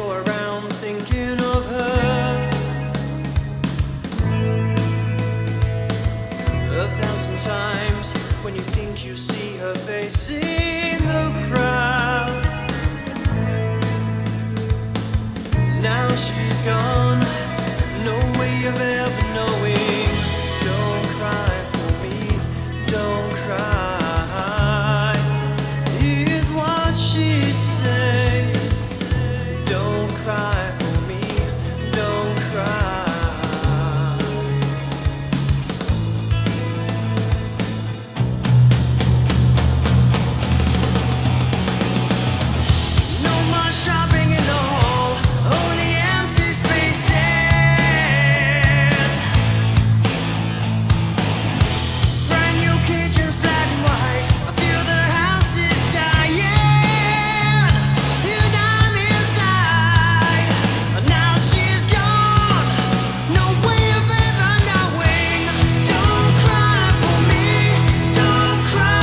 go around thinking of her 1,000 times when you think you see her face in the crowd. Now she's gone, no way of ever knowing. Don't cry for me, don't cry. Here's what she'd say. Don't cry for me, don't cry. No more shopping in the hall, only empty spaces. Brand new kitchens, black and white. I feel the house is dying, and I'm inside. Now she's gone, no way of ever knowing. Don't cry for me, don't cry.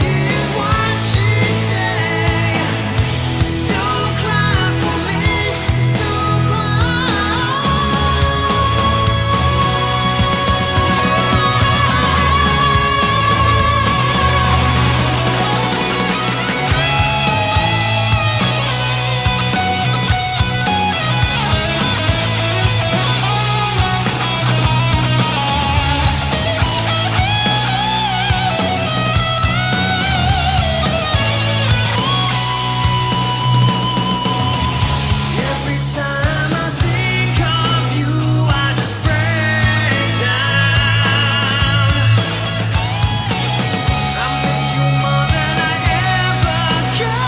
Here's what she'd say. Don't cry for me, don't Every time I think of you, I just break down. I miss you more than I ever could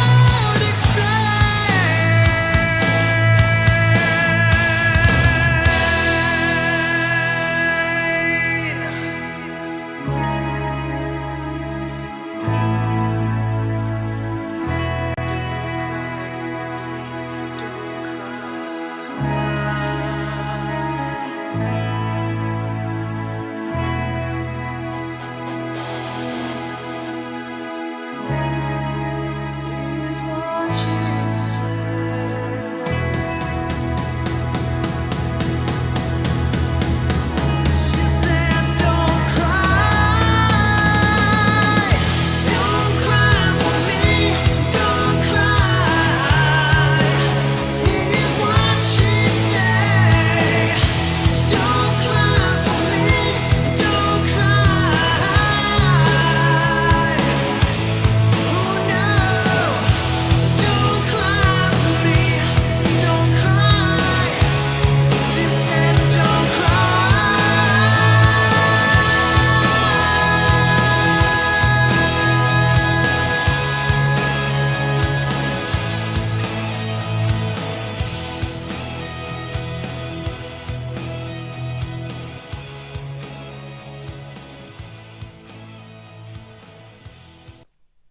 Here's what she'd say. She said, don't cry. Don't cry for me, don't cry. Here's what she'd say. Don't cry for me, don't cry. Oh no, don't cry for me, don't cry. She said, don't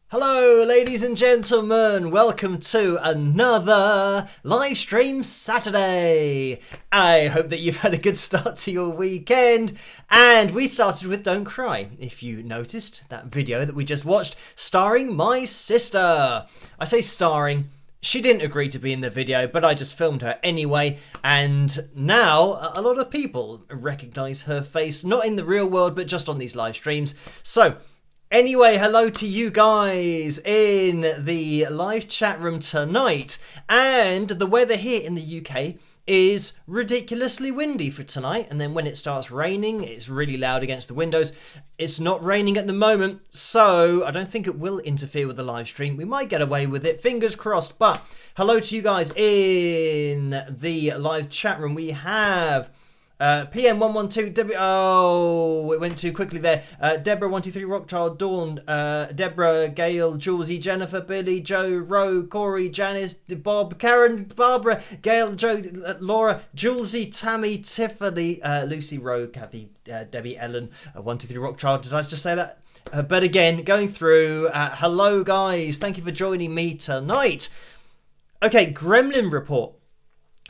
Hello, ladies and gentlemen. Welcome to another live stream Saturday. I hope that you've had a good start to your weekend. And we started with Don't Cry, if you noticed that video that we just watched, starring my sister. I say starring. She didn't agree to be in the video, but I just filmed her anyway. And now a lot of people recognize her face, not in the real world, but just on these live streams. So anyway, hello to you guys in the live chat room tonight. And the weather here in the UK is ridiculously windy for tonight, and then when it starts raining, it's really loud against the windows. It's not raining at the moment, so I don't think it will interfere with the live stream. We might get away with it, fingers crossed. But hello to you guys in the live chat room. We have PM112, oh, it went too quickly there. Deborah123, Rockchild, Dawn, Deborah, Gail, Julesy, Jennifer, Billy, Joe, Ro, Corey, Janice, Bob, Karen, Barbara, Gail, Joe, Laura, Julesy, Tammy, Tiffany, Lucy, Ro, Kathy, Debbie, Ellen, 123, Rockchild. Did I just say that? But again, going through, hello guys, thank you for joining me tonight. Okay, Gremlin report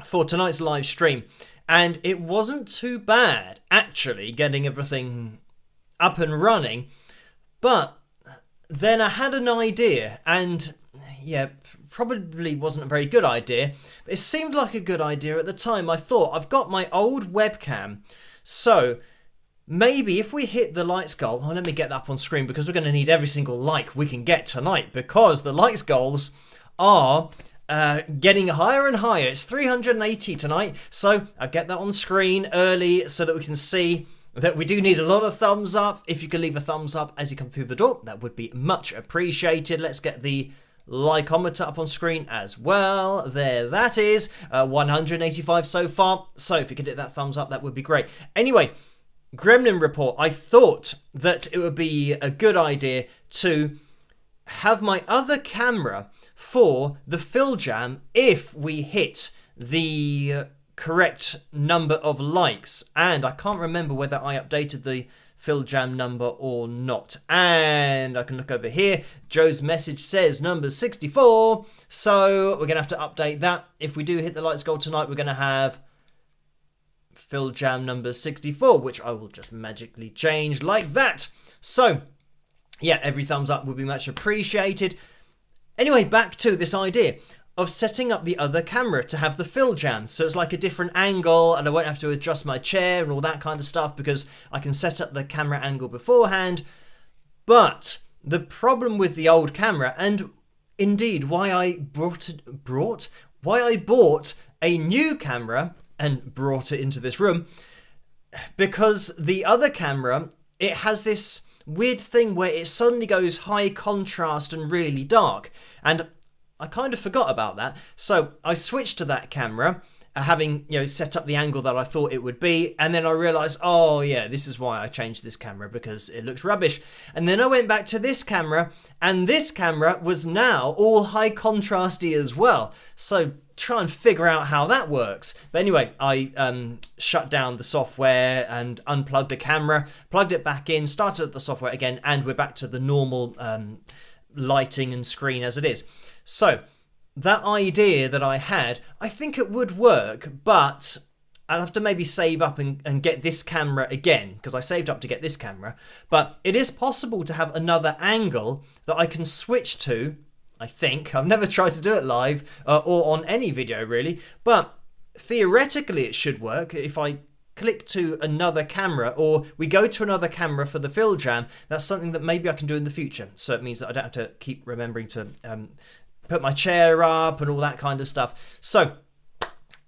for tonight's live stream. And it wasn't too bad, actually, getting everything up and running. But then I had an idea, and yeah, probably wasn't a very good idea, but it seemed like a good idea at the time. I thought, I've got my old webcam, so maybe if we hit the likes goal, let me get that up on screen because we're going to need every single like we can get tonight because the likes goals are getting higher and higher. It's 380 tonight, so I'll get that on screen early so that we can see that we do need a lot of thumbs up. If you could leave a thumbs up as you come through the door, that would be much appreciated. Let's get the likeometer up on screen as well. There that is, 185 so far. So if you could hit that thumbs up, that would be great. Anyway, Gremlin report. I thought that it would be a good idea to have my other camera for the Fil Jam if we hit the correct number of likes, and I can't remember whether I updated the Fil Jam number or not. And I can look over here. Joe's message says number 64, so we're gonna have to update that. If we do hit the likes goal tonight, we're gonna have Fil Jam number 64, which I will just magically change like that. So yeah, every thumbs up would be much appreciated. Anyway, back to this idea of setting up the other camera to have the Fil Jam. So it's like a different angle and I won't have to adjust my chair and all that kind of stuff because I can set up the camera angle beforehand. But the problem with the old camera, and indeed why I bought a new camera and brought it into this room, because the other camera, it has this weird thing where it suddenly goes high contrast and really dark, and I kind of forgot about that, so I switched to that camera, having set up the angle that I thought it would be, and then I realised, oh yeah, this is why I changed this camera, because it looks rubbish. And then I went back to this camera, and this camera was now all high contrasty as well, so try and figure out how that works. But anyway, I shut down the software and unplugged the camera, plugged it back in, started up the software again, and we're back to the normal lighting and screen as it is. So that idea that I had, I think it would work, but I'll have to maybe save up and get this camera again, because I saved up to get this camera. But it is possible to have another angle that I can switch to, I think. I've never tried to do it live or on any video really, but theoretically it should work. If I click to another camera, or we go to another camera for the Fil Jam, that's something that maybe I can do in the future. So it means that I don't have to keep remembering to put my chair up and all that kind of stuff. So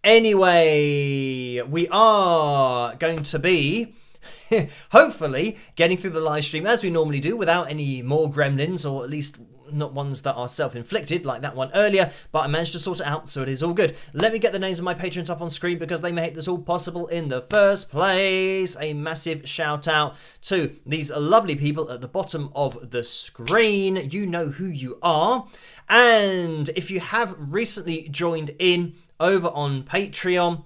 anyway, we are going to be hopefully getting through the live stream as we normally do without any more gremlins, or at least not ones that are self-inflicted like that one earlier, but I managed to sort it out, so it is all good. Let me get the names of my patrons up on screen because they made this all possible in the first place. A massive shout out to these lovely people at the bottom of the screen. You know who you are. And if you have recently joined in over on Patreon,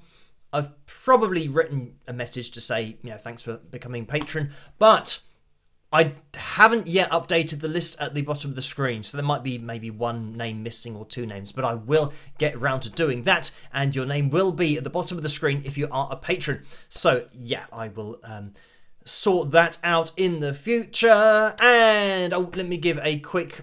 I've probably written a message to say, thanks for becoming patron, but I haven't yet updated the list at the bottom of the screen, so there might be maybe one name missing or two names, but I will get around to doing that, and your name will be at the bottom of the screen if you are a patron. So yeah, I will sort that out in the future. And let me give a quick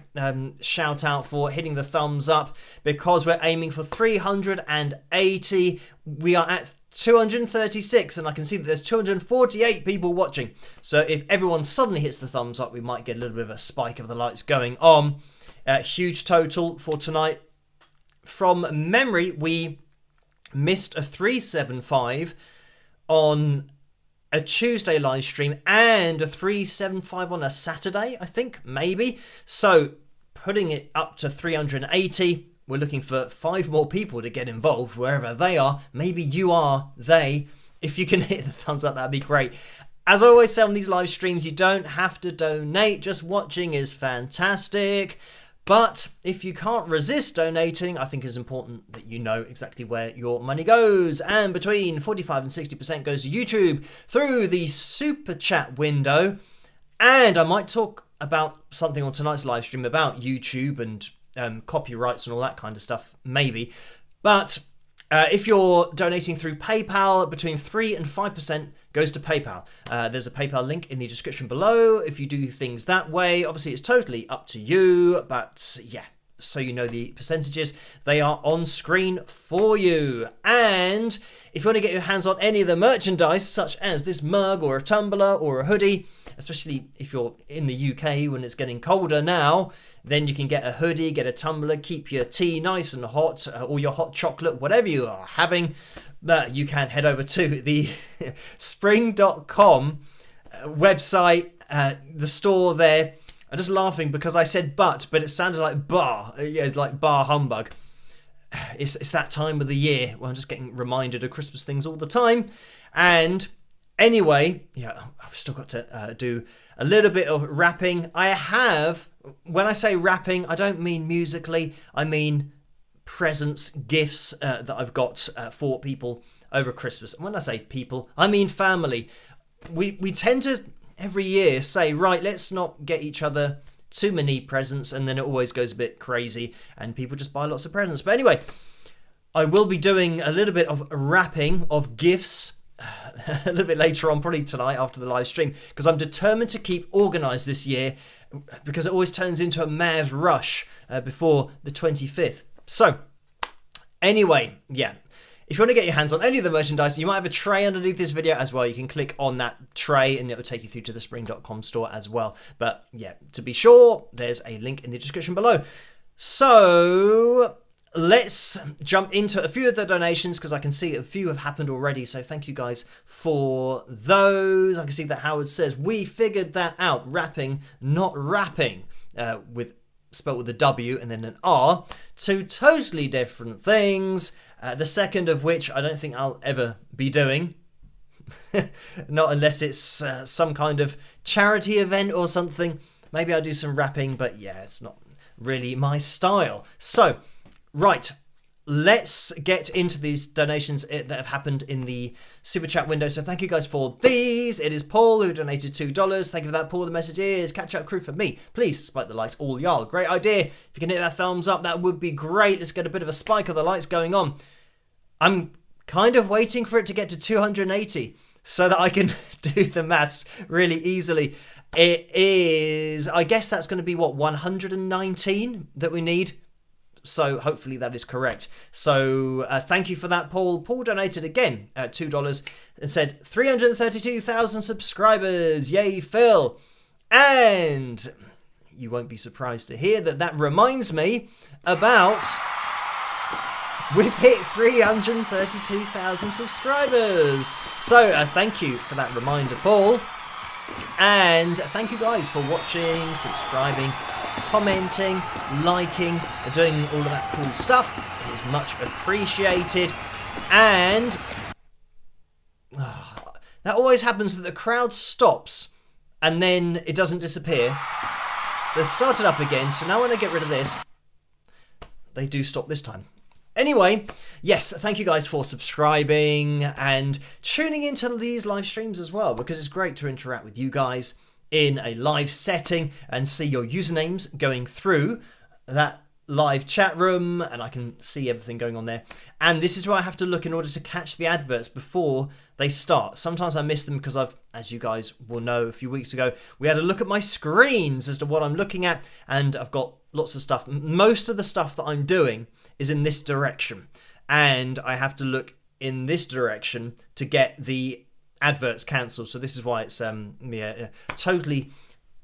shout out for hitting the thumbs up, because we're aiming for 380. We are at 236, and I can see that there's 248 people watching. So if everyone suddenly hits the thumbs up, we might get a little bit of a spike of the lights going on. Huge total for tonight. From memory, we missed a 375 on a Tuesday live stream and a 375 on a Saturday, I think, maybe. So putting it up to 380. We're looking for 5 more people to get involved wherever they are. Maybe you are they. If you can hit the thumbs up, that'd be great. As I always say on these live streams, you don't have to donate. Just watching is fantastic. But if you can't resist donating, I think it's important that you know exactly where your money goes. And between 45 and 60% goes to YouTube through the super chat window. And I might talk about something on tonight's live stream about YouTube and copyrights and all that kind of stuff, maybe. But if you're donating through PayPal, between 3 and 5% goes to PayPal. There's a PayPal link in the description below if you do things that way. Obviously, it's totally up to you, but yeah, so you know the percentages, they are on screen for you. And if you want to get your hands on any of the merchandise, such as this mug or a tumbler or a hoodie, especially if you're in the UK when it's getting colder now, then you can get a hoodie, get a tumbler, keep your tea nice and hot, or your hot chocolate, whatever you are having. You can head over to the spring.com website, the store there. I'm just laughing because I said but it sounded like bar. Yeah, it's like bar humbug. It's that time of the year where I'm just getting reminded of Christmas things all the time. And anyway, yeah, I've still got to do a little bit of rapping. When I say rapping, I don't mean musically. I mean presents, gifts that I've got for people over Christmas. And when I say people, I mean family. We tend to every year say, right, let's not get each other too many presents, and then it always goes a bit crazy and people just buy lots of presents. But anyway, I will be doing a little bit of wrapping of gifts a little bit later on, probably tonight after the live stream, because I'm determined to keep organised this year, because it always turns into a mad rush before the 25th. So anyway, yeah, if you want to get your hands on any of the merchandise, you might have a tray underneath this video as well. You can click on that tray and it will take you through to the spring.com store as well. But yeah, to be sure, there's a link in the description below. So let's jump into a few of the donations, because I can see a few have happened already. So thank you guys for those. I can see that Howard says, we figured that out. Rapping, not rapping, spelled with a W and then an R. Two totally different things. The second of which I don't think I'll ever be doing. Not unless it's some kind of charity event or something. Maybe I'll do some rapping, but yeah, it's not really my style. So, right, let's get into these donations that have happened in the super chat window. So thank you guys for these. It is Paul who donated $2. Thank you for that, Paul. The message is, catch up crew for me. Please spike the likes, all y'all. Great idea. If you can hit that thumbs up, that would be great. Let's get a bit of a spike of the lights going on. I'm kind of waiting for it to get to 280 so that I can do the maths really easily. It is, I guess that's going to be what, 119 that we need. So hopefully that is correct. So thank you for that, Paul. Paul donated again at $2 and said 332,000 subscribers. Yay, Phil. And you won't be surprised to hear that that reminds me about... we've hit 332,000 subscribers. So thank you for that reminder, Paul. And thank you guys for watching, subscribing, commenting, liking, and doing all of that cool stuff. It is much appreciated. And that always happens, that the crowd stops and then it doesn't disappear. They started up again, so now when I get rid of this, they do stop this time. Anyway, yes, thank you guys for subscribing and tuning into these live streams as well, because it's great to interact with you guys in a live setting and see your usernames going through that live chat room, and I can see everything going on there. And this is where I have to look in order to catch the adverts before they start. Sometimes I miss them because as you guys will know, a few weeks ago, we had a look at my screens as to what I'm looking at, and I've got lots of stuff. Most of the stuff that I'm doing is in this direction, and I have to look in this direction to get the adverts cancelled. So this is why it's a totally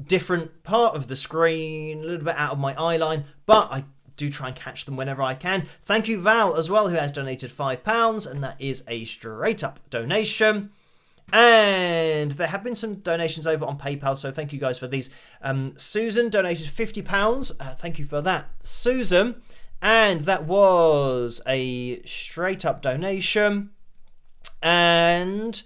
different part of the screen, a little bit out of my eye line, but I do try and catch them whenever I can. Thank you, Val, as well, who has donated £5, and that is a straight up donation. And there have been some donations over on PayPal, so thank you guys for these. Susan donated £50. Thank you for that, Susan. And that was a straight up donation. And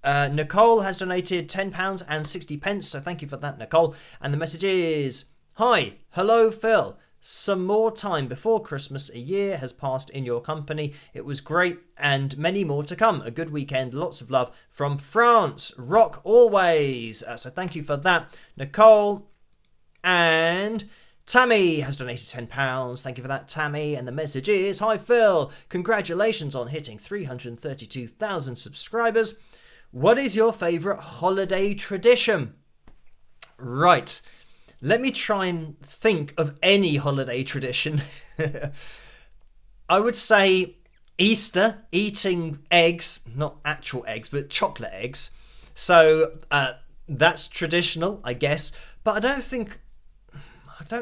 Nicole has donated £10 and 60 pence, so thank you for that, Nicole. And the message is, hi, hello, Phil. Some more time before Christmas. A year has passed in your company. It was great, and many more to come. A good weekend. Lots of love from France. Rock always. So thank you for that, Nicole. And Tammy has donated £10. Thank you for that, Tammy. And the message is, hi, Phil. Congratulations on hitting 332,000 subscribers. What is your favourite holiday tradition? Right. let me try and think of any holiday tradition. I would say Easter, eating eggs, not actual eggs, but chocolate eggs. So that's traditional, I guess. But I don't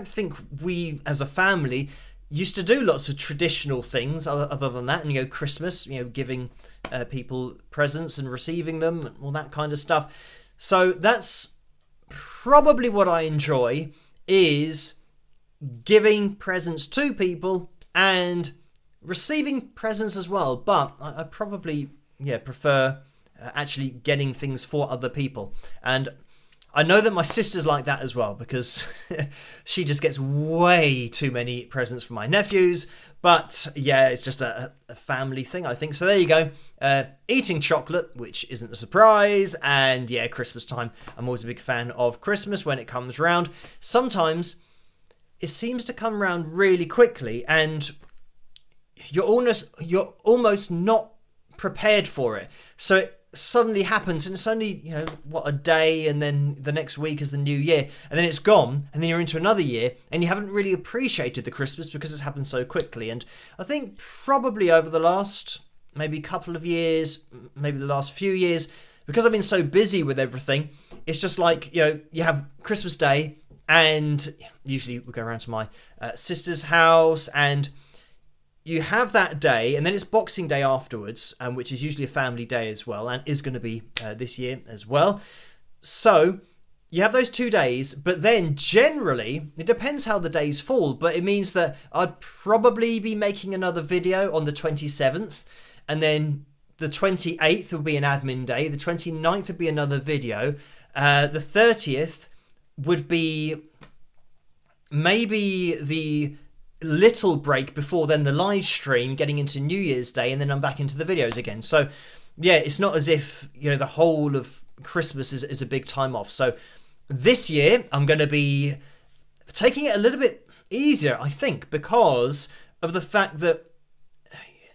think we as a family used to do lots of traditional things other than that. And Christmas, giving people presents and receiving them and all that kind of stuff. So that's probably what I enjoy, is giving presents to people and receiving presents as well. But I probably prefer actually getting things for other people. And I know that my sister's like that as well, because she just gets way too many presents from my nephews. But yeah, it's just a family thing, I think. So there you go. Eating chocolate, which isn't a surprise. And yeah, Christmas time. I'm always a big fan of Christmas when it comes round. Sometimes it seems to come round really quickly, and you're almost not prepared for it. So it suddenly happens, and it's only a day, and then the next week is the new year, and then it's gone, and then you're into another year, and you haven't really appreciated the Christmas because it's happened so quickly. And I think probably over the last maybe couple of years, maybe the last few years, because I've been so busy with everything, it's just like you have Christmas Day, and usually we go around to my sister's house, and you have that day, and then it's Boxing Day afterwards, which is usually a family day as well, and is going to be this year as well. So you have those 2 days, but then generally, it depends how the days fall, but it means that I'd probably be making another video on the 27th, and then the 28th would be an admin day, the 29th would be another video, the 30th would be maybe the little break before then the live stream, getting into New Year's Day, and then I'm back into the videos again. So yeah, it's not as if the whole of Christmas is a big time off. So this year I'm going to be taking it a little bit easier, I think, because of the fact that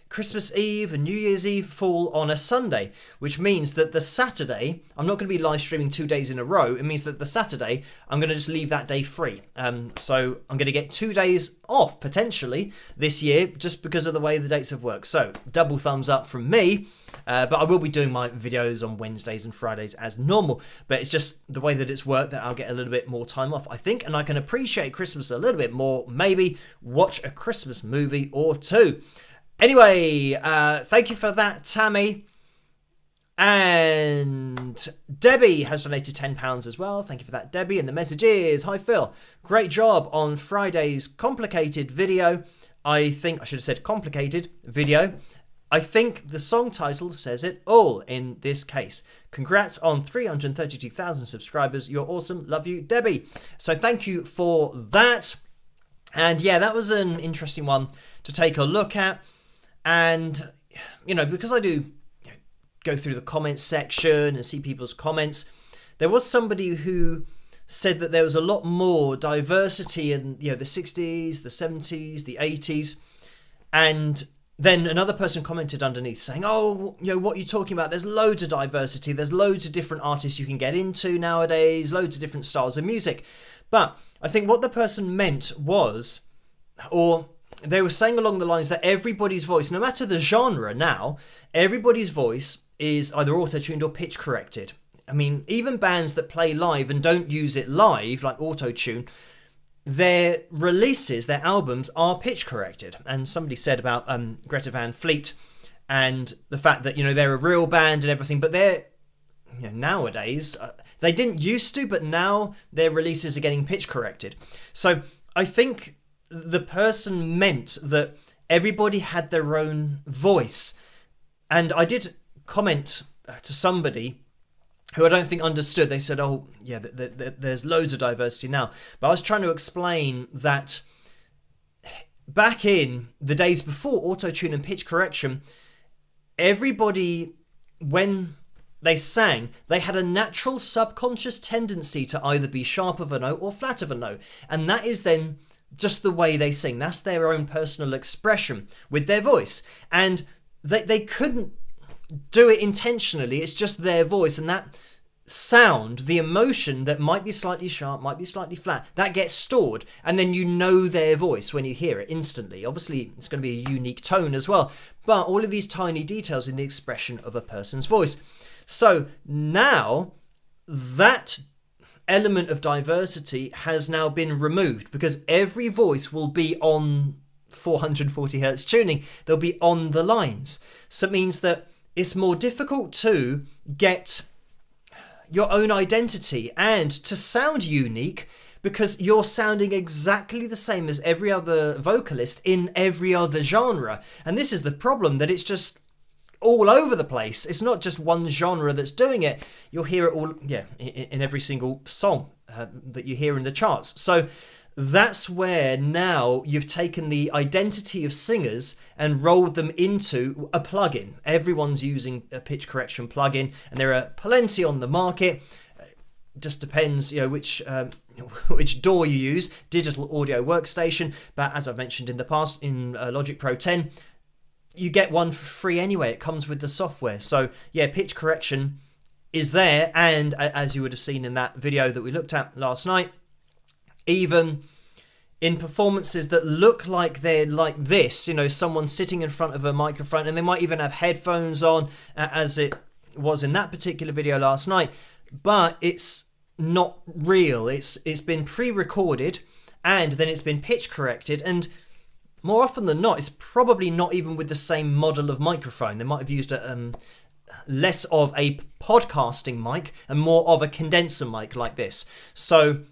Christmas Eve and New Year's Eve fall on a Sunday, which means that the Saturday, I'm not going to be live streaming 2 days in a row. It means that the Saturday, I'm going to just leave that day free. So I'm going to get 2 days off, potentially, this year, just because of the way the dates have worked. So, double thumbs up from me. But I will be doing my videos on Wednesdays and Fridays as normal. But it's just the way that it's worked that I'll get a little bit more time off, I think. And I can appreciate Christmas a little bit more. Maybe watch a Christmas movie or two. Anyway, thank you for that, Tammy. And Debbie has donated £10 as well. Thank you for that, Debbie. And the message is, hi, Phil. Great job on Friday's complicated video. I think I should have said complicated video. I think the song title says it all in this case. Congrats on 332,000 subscribers. You're awesome. Love you, Debbie. So thank you for that. And yeah, that was an interesting one to take a look at. And, because I do go through the comments section and see people's comments, there was somebody who said that there was a lot more diversity in, the 60s, the 70s, the 80s. And then another person commented underneath saying, oh, what are you talking about? There's loads of diversity. There's loads of different artists you can get into nowadays, loads of different styles of music. But I think what the person meant was, or they were saying along the lines that everybody's voice, no matter the genre now, everybody's voice is either auto-tuned or pitch corrected. I mean, even bands that play live and don't use it live, like auto-tune, their releases, their albums are pitch corrected. And somebody said about Greta Van Fleet and the fact that, they're a real band and everything, but they're, nowadays, they didn't used to, but now their releases are getting pitch corrected. So I think the person meant that everybody had their own voice. And I did comment to somebody who I don't think understood. They said, oh, yeah, there's loads of diversity now. But I was trying to explain that back in the days before auto-tune and pitch correction, everybody, when they sang, they had a natural subconscious tendency to either be sharp of a note or flat of a note. And that is then just the way they sing. That's their own personal expression with their voice. And they couldn't do it intentionally. It's just their voice. And that sound, the emotion that might be slightly sharp, might be slightly flat, that gets stored, and then you know their voice when you hear it instantly. Obviously, it's going to be a unique tone as well, but all of these tiny details in the expression of a person's voice. So now that element of diversity has now been removed, because every voice will be on 440 hertz tuning. They'll be on the lines. So it means that it's more difficult to get your own identity and to sound unique, because you're sounding exactly the same as every other vocalist in every other genre. And this is the problem, that it's just all over the place. It's not just one genre that's doing it. You'll hear it all, in every single song that you hear in the charts. So that's where now you've taken the identity of singers and rolled them into a plugin. Everyone's using a pitch correction plugin, and there are plenty on the market. Just depends, which DAW you use, digital audio workstation. But as I've mentioned in the past, in Logic Pro 10, you get one for free anyway. It comes with the software. So yeah, pitch correction is there, and as you would have seen in that video that we looked at last night, even in performances that look like they're like this, someone sitting in front of a microphone, and they might even have headphones on, as it was in that particular video last night, but it's not real. It's been pre-recorded, and then it's been pitch corrected, and more often than not, it's probably not even with the same model of microphone. They might have used less of a podcasting mic and more of a condenser mic like this. So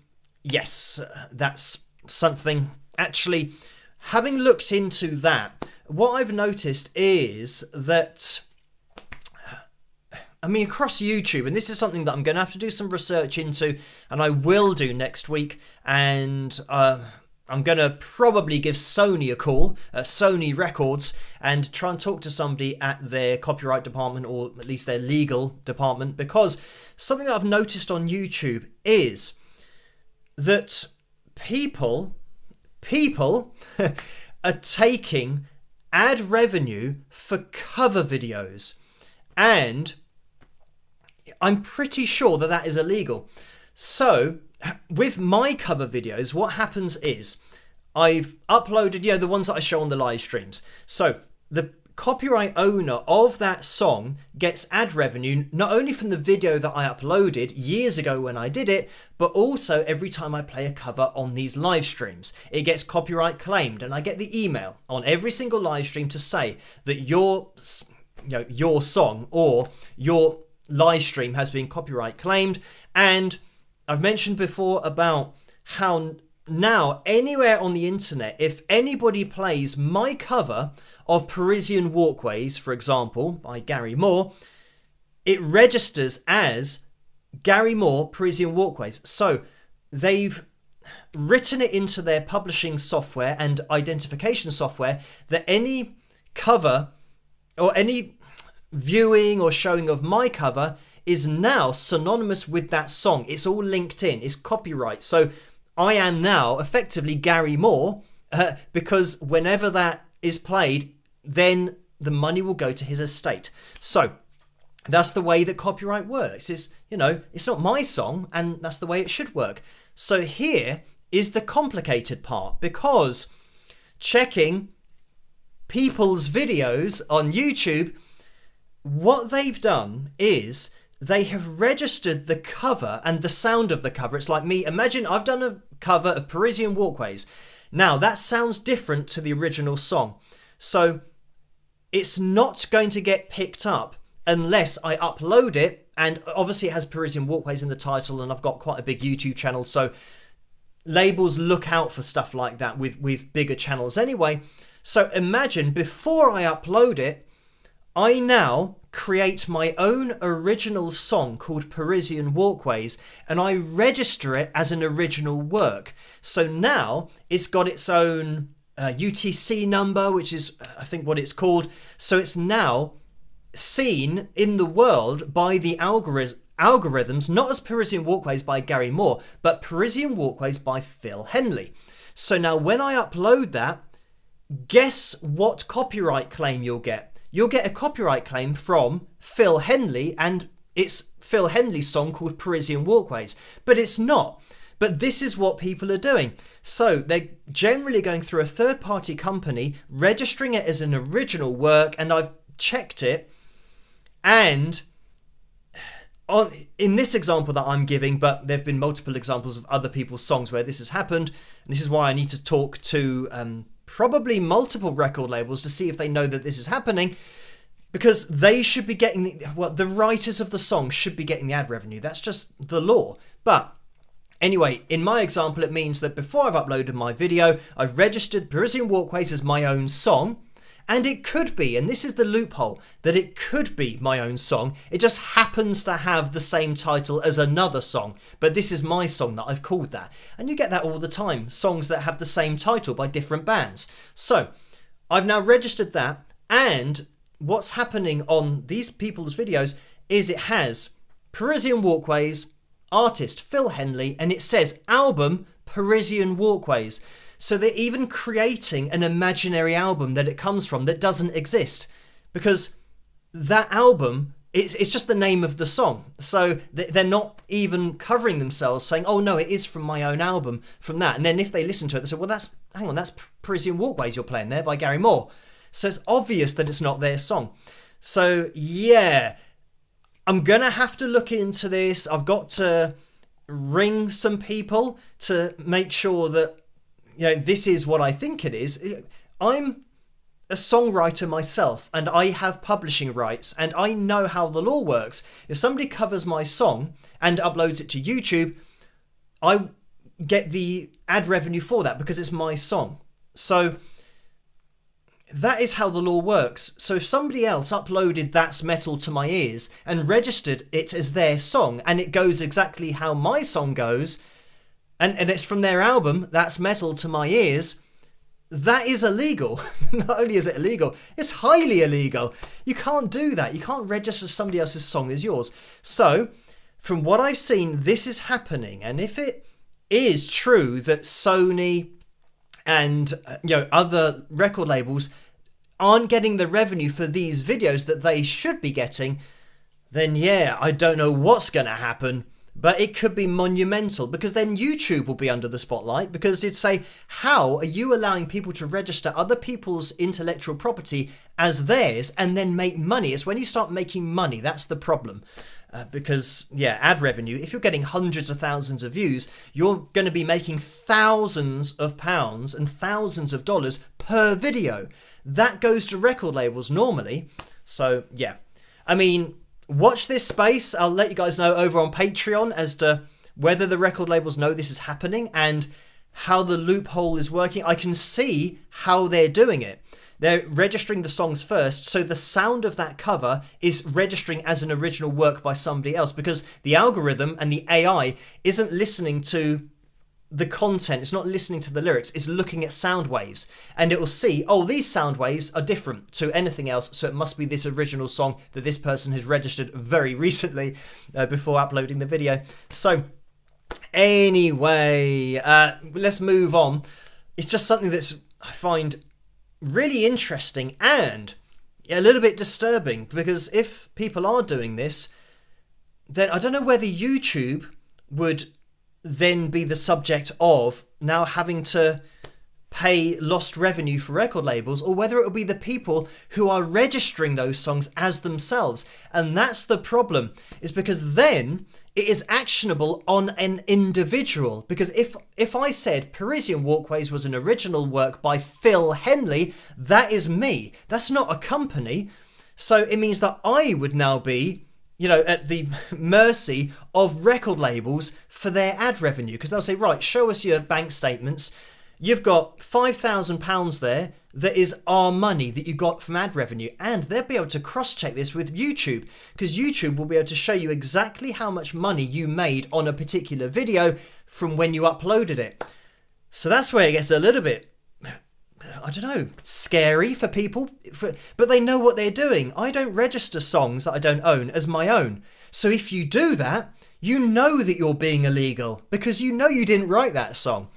yes, that's something. Actually, having looked into that, what I've noticed is that, across YouTube, and this is something that I'm going to have to do some research into, and I will do next week, and I'm going to probably give Sony a call, Sony Records, and try and talk to somebody at their copyright department, or at least their legal department, because something that I've noticed on YouTube is that people are taking ad revenue for cover videos, and I'm pretty sure that that is illegal. So with my cover videos, what happens is I've uploaded, the ones that I show on the live streams. So the copyright owner of that song gets ad revenue, not only from the video that I uploaded years ago when I did it, but also every time I play a cover on these live streams. It gets copyright claimed, and I get the email on every single live stream to say that your song or your live stream has been copyright claimed. And I've mentioned before about how now anywhere on the internet, if anybody plays my cover of Parisian Walkways, for example, by Gary Moore, it registers as Gary Moore Parisian Walkways. So they've written it into their publishing software and identification software that any cover or any viewing or showing of my cover is now synonymous with that song. It's all linked in. It's copyright. So I am now effectively Gary Moore, because whenever that is played, then the money will go to his estate. So that's the way that copyright works. It's not my song, and that's the way it should work. So here is the complicated part, because checking people's videos on YouTube, what they've done is they have registered the cover and the sound of the cover. It's like me. Imagine I've done a cover of Parisian Walkways. Now that sounds different to the original song. So it's not going to get picked up unless I upload it. And obviously it has Parisian Walkways in the title, and I've got quite a big YouTube channel. So labels look out for stuff like that with bigger channels anyway. So imagine before I upload it, I now create my own original song called Parisian Walkways, and I register it as an original work. So now it's got its own UTC number, which is I think what it's called. So it's now seen in the world by the algorithms, not as Parisian Walkways by Gary Moore, but Parisian Walkways by Phil Henley. So now when I upload that, guess what copyright claim you'll get? You'll get a copyright claim from Phil Henley and it's Phil Henley's song called Parisian Walkways, but it's not. But this is what people are doing. So they're generally going through a third-party company, registering it as an original work, and I've checked it, and in this example that I'm giving, but there have been multiple examples of other people's songs where this has happened, and this is why I need to talk to probably multiple record labels to see if they know that this is happening, because they should be getting the writers of the song should be getting the ad revenue. That's just the law. But anyway, in my example, it means that before I've uploaded my video, I've registered Parisian Walkways as my own song. And it could be, and this is the loophole, that it could be my own song. It just happens to have the same title as another song. But this is my song that I've called that. And you get that all the time, songs that have the same title by different bands. So I've now registered that, and what's happening on these people's videos is it has Parisian Walkways, artist Phil Henley, and it says album Parisian Walkways. So they're even creating an imaginary album that it comes from that doesn't exist, because that album, it's just the name of the song. So they're not even covering themselves saying, oh no, it is from my own album, from that. And then if they listen to it, they say, well, that's Parisian Walkways you're playing there by Gary Moore. So it's obvious that it's not their song. So yeah, I'm going to have to look into this. I've got to ring some people to make sure that, this is what I think it is. I'm a songwriter myself, and I have publishing rights, and I know how the law works. If somebody covers my song and uploads it to YouTube, I get the ad revenue for that because it's my song. So that is how the law works. So if somebody else uploaded That's Metal to my ears and registered it as their song, and it goes exactly how my song goes, and it's from their album, That's Metal to My Ears, that is illegal. Not only is it illegal, it's highly illegal. You can't do that. You can't register somebody else's song as yours. So, from what I've seen, this is happening. And if it is true that Sony and other record labels aren't getting the revenue for these videos that they should be getting, then yeah, I don't know what's going to happen. But it could be monumental, because then YouTube will be under the spotlight, because it'd say, how are you allowing people to register other people's intellectual property as theirs and then make money? It's when you start making money, that's the problem. Because, yeah, ad revenue, if you're getting hundreds of thousands of views, you're going to be making thousands of pounds and thousands of dollars per video. That goes to record labels normally. So, yeah. I mean, watch this space. I'll let you guys know over on Patreon as to whether the record labels know this is happening and how the loophole is working. I can see how they're doing it. They're registering the songs first, so the sound of that cover is registering as an original work by somebody else, because the algorithm and the AI isn't listening to the content, it's not listening to the lyrics, it's looking at sound waves, and it will see, oh, these sound waves are different to anything else, so it must be this original song that this person has registered very recently before uploading the video. So anyway, let's move on. It's just something that's, I find, really interesting and a little bit disturbing, because if people are doing this, then I don't know whether YouTube would then be the subject of now having to pay lost revenue for record labels, or whether it will be the people who are registering those songs as themselves. And that's the problem, is because then it is actionable on an individual. Because if I said Parisian Walkways was an original work by Phil Henley, that is me. That's not a company. So it means that I would now be, at the mercy of record labels for their ad revenue. Because they'll say, right, show us your bank statements. You've got £5,000 there that is our money that you got from ad revenue. And they'll be able to cross-check this with YouTube, because YouTube will be able to show you exactly how much money you made on a particular video from when you uploaded it. So that's where it gets a little bit, I don't know, scary for people. But they know what they're doing. I don't register songs that I don't own as my own. So if you do that, you know that you're being illegal, because you know you didn't write that song.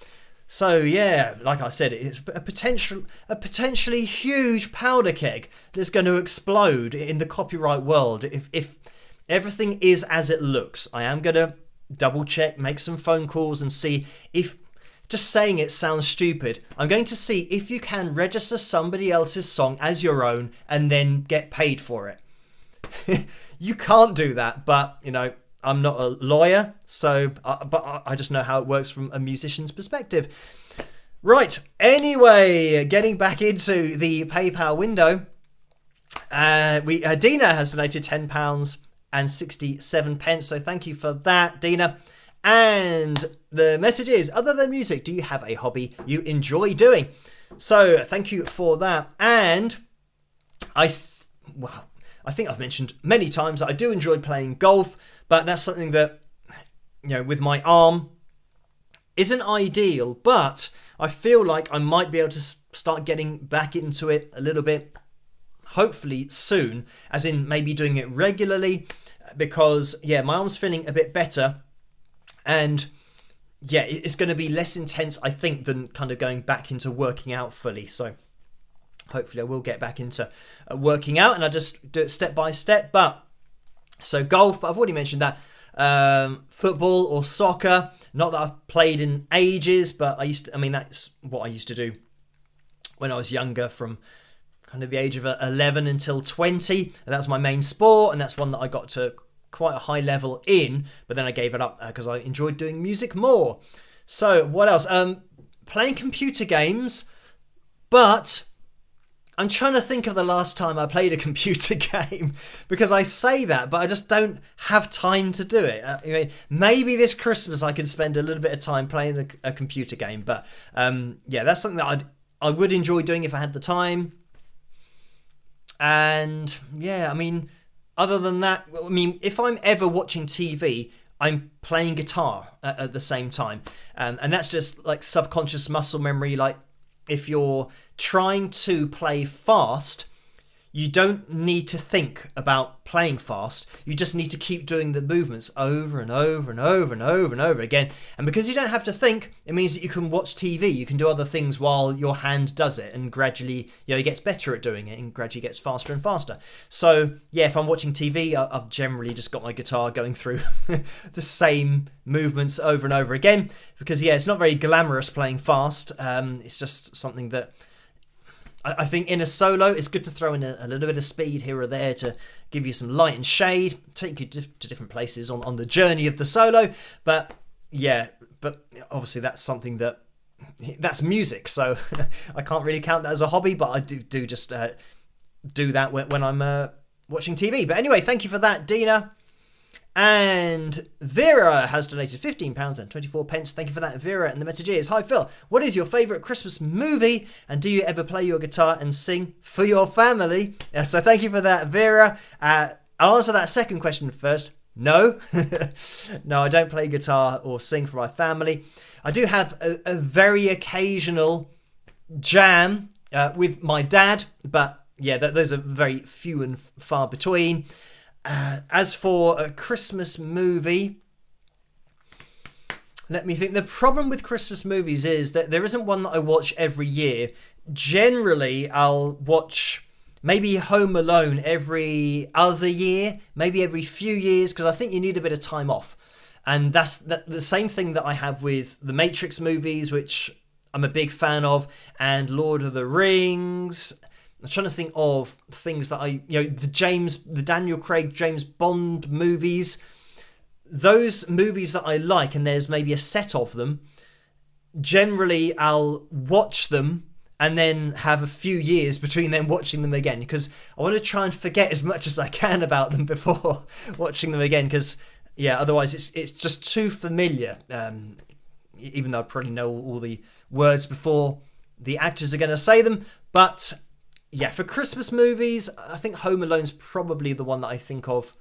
So yeah, like I said, it's a potentially huge powder keg that's going to explode in the copyright world if everything is as it looks. I am going to double check, make some phone calls and see if, just saying it sounds stupid, I'm going to see if you can register somebody else's song as your own and then get paid for it. You can't do that, but, you know, I'm not a lawyer, so but I just know how it works from a musician's perspective. Right, anyway, getting back into the PayPal window, Dina has donated £10 and 67 pence, so thank you for that, Dina. And the message is, other than music, do you have a hobby you enjoy doing? So thank you for that. And I think I've mentioned many times that I do enjoy playing golf, but that's something that, you know, with my arm isn't ideal, but I feel like I might be able to start getting back into it a little bit, hopefully soon, as in maybe doing it regularly, because, yeah, my arm's feeling a bit better. And yeah, it's going to be less intense, I think, than kind of going back into working out fully. So hopefully I will get back into working out, and I just do it step by step. But so golf, but I've already mentioned that. Football or soccer, not that I've played in ages, but that's what I used to do when I was younger, from kind of the age of 11 until 20. And that's my main sport, and that's one that I got to quite a high level in, but then I gave it up because I enjoyed doing music more. So what else? Playing computer games, but I'm trying to think of the last time I played a computer game, because I say that, but I just don't have time to do it. Maybe this Christmas I can spend a little bit of time playing a computer game, but yeah, that's something that I would enjoy doing if I had the time. And yeah, I mean, other than that, I mean, if I'm ever watching TV, I'm playing guitar at the same time. And that's just like subconscious muscle memory. Like, if you're trying to play fast, you don't need to think about playing fast. You just need to keep doing the movements over and over and over and over and over again. And because you don't have to think, it means that you can watch TV. You can do other things while your hand does it, and gradually, you know, it gets better at doing it and gradually gets faster and faster. So yeah, if I'm watching TV, I've generally just got my guitar going through the same movements over and over again, because yeah, it's not very glamorous playing fast. It's just something that I think in a solo, it's good to throw in a little bit of speed here or there to give you some light and shade, take you to different places on the journey of the solo. But yeah, but obviously that's something that's music, so I can't really count that as a hobby, but I do just do that when I'm watching TV. But anyway, thank you for that, Dina. And Vera has donated £15 and 24 pence. Thank you for that, Vera. And the message is, hi Phil, what is your favourite Christmas movie? And do you ever play your guitar and sing for your family? So thank you for that, Vera. I'll answer that second question first. No. No, I don't play guitar or sing for my family. I do have a very occasional jam with my dad, but yeah, those are very few and far between. As for a Christmas movie, let me think. The problem with Christmas movies is that there isn't one that I watch every year. Generally, I'll watch maybe Home Alone every other year, maybe every few years, because I think you need a bit of time off. And that's the same thing that I have with the Matrix movies, which I'm a big fan of, and Lord of the Rings. I'm trying to think of things that the Daniel Craig, James Bond movies, those movies that I like, and there's maybe a set of them. Generally, I'll watch them and then have a few years between them watching them again, because I want to try and forget as much as I can about them before watching them again, because yeah, otherwise it's just too familiar, even though I probably know all the words before the actors are going to say them. But yeah, for Christmas movies, I think Home Alone's probably the one that I think of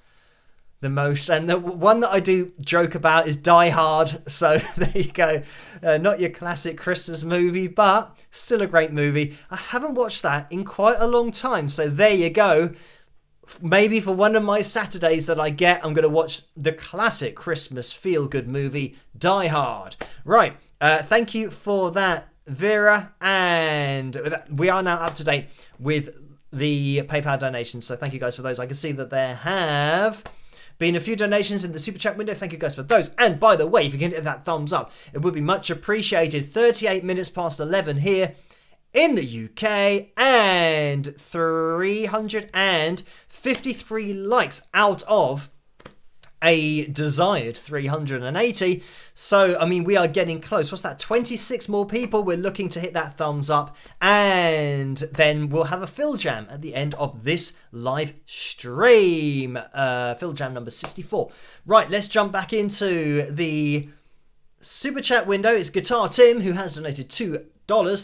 the most. And the one that I do joke about is Die Hard. So there you go. Not your classic Christmas movie, but still a great movie. I haven't watched that in quite a long time. So there you go. Maybe for one of my Saturdays that I get, I'm going to watch the classic Christmas feel-good movie, Die Hard. Right. Thank you for that, Vera, and we are now up to date with the PayPal donations, so thank you guys for those. I can see that there have Been a few donations in the super chat window. Thank you guys for those. And by the way, if you can hit that thumbs up, it would be much appreciated. 38 minutes past 11 here in the UK and 353 likes out of a desired 380. So, I mean, we are getting close. What's that? 26 more people. We're looking to hit that thumbs up. And then we'll have a Fil Jam at the end of this live stream. Fil Jam number 64. Right, let's jump back into the super chat window. It's Guitar Tim who has donated $2.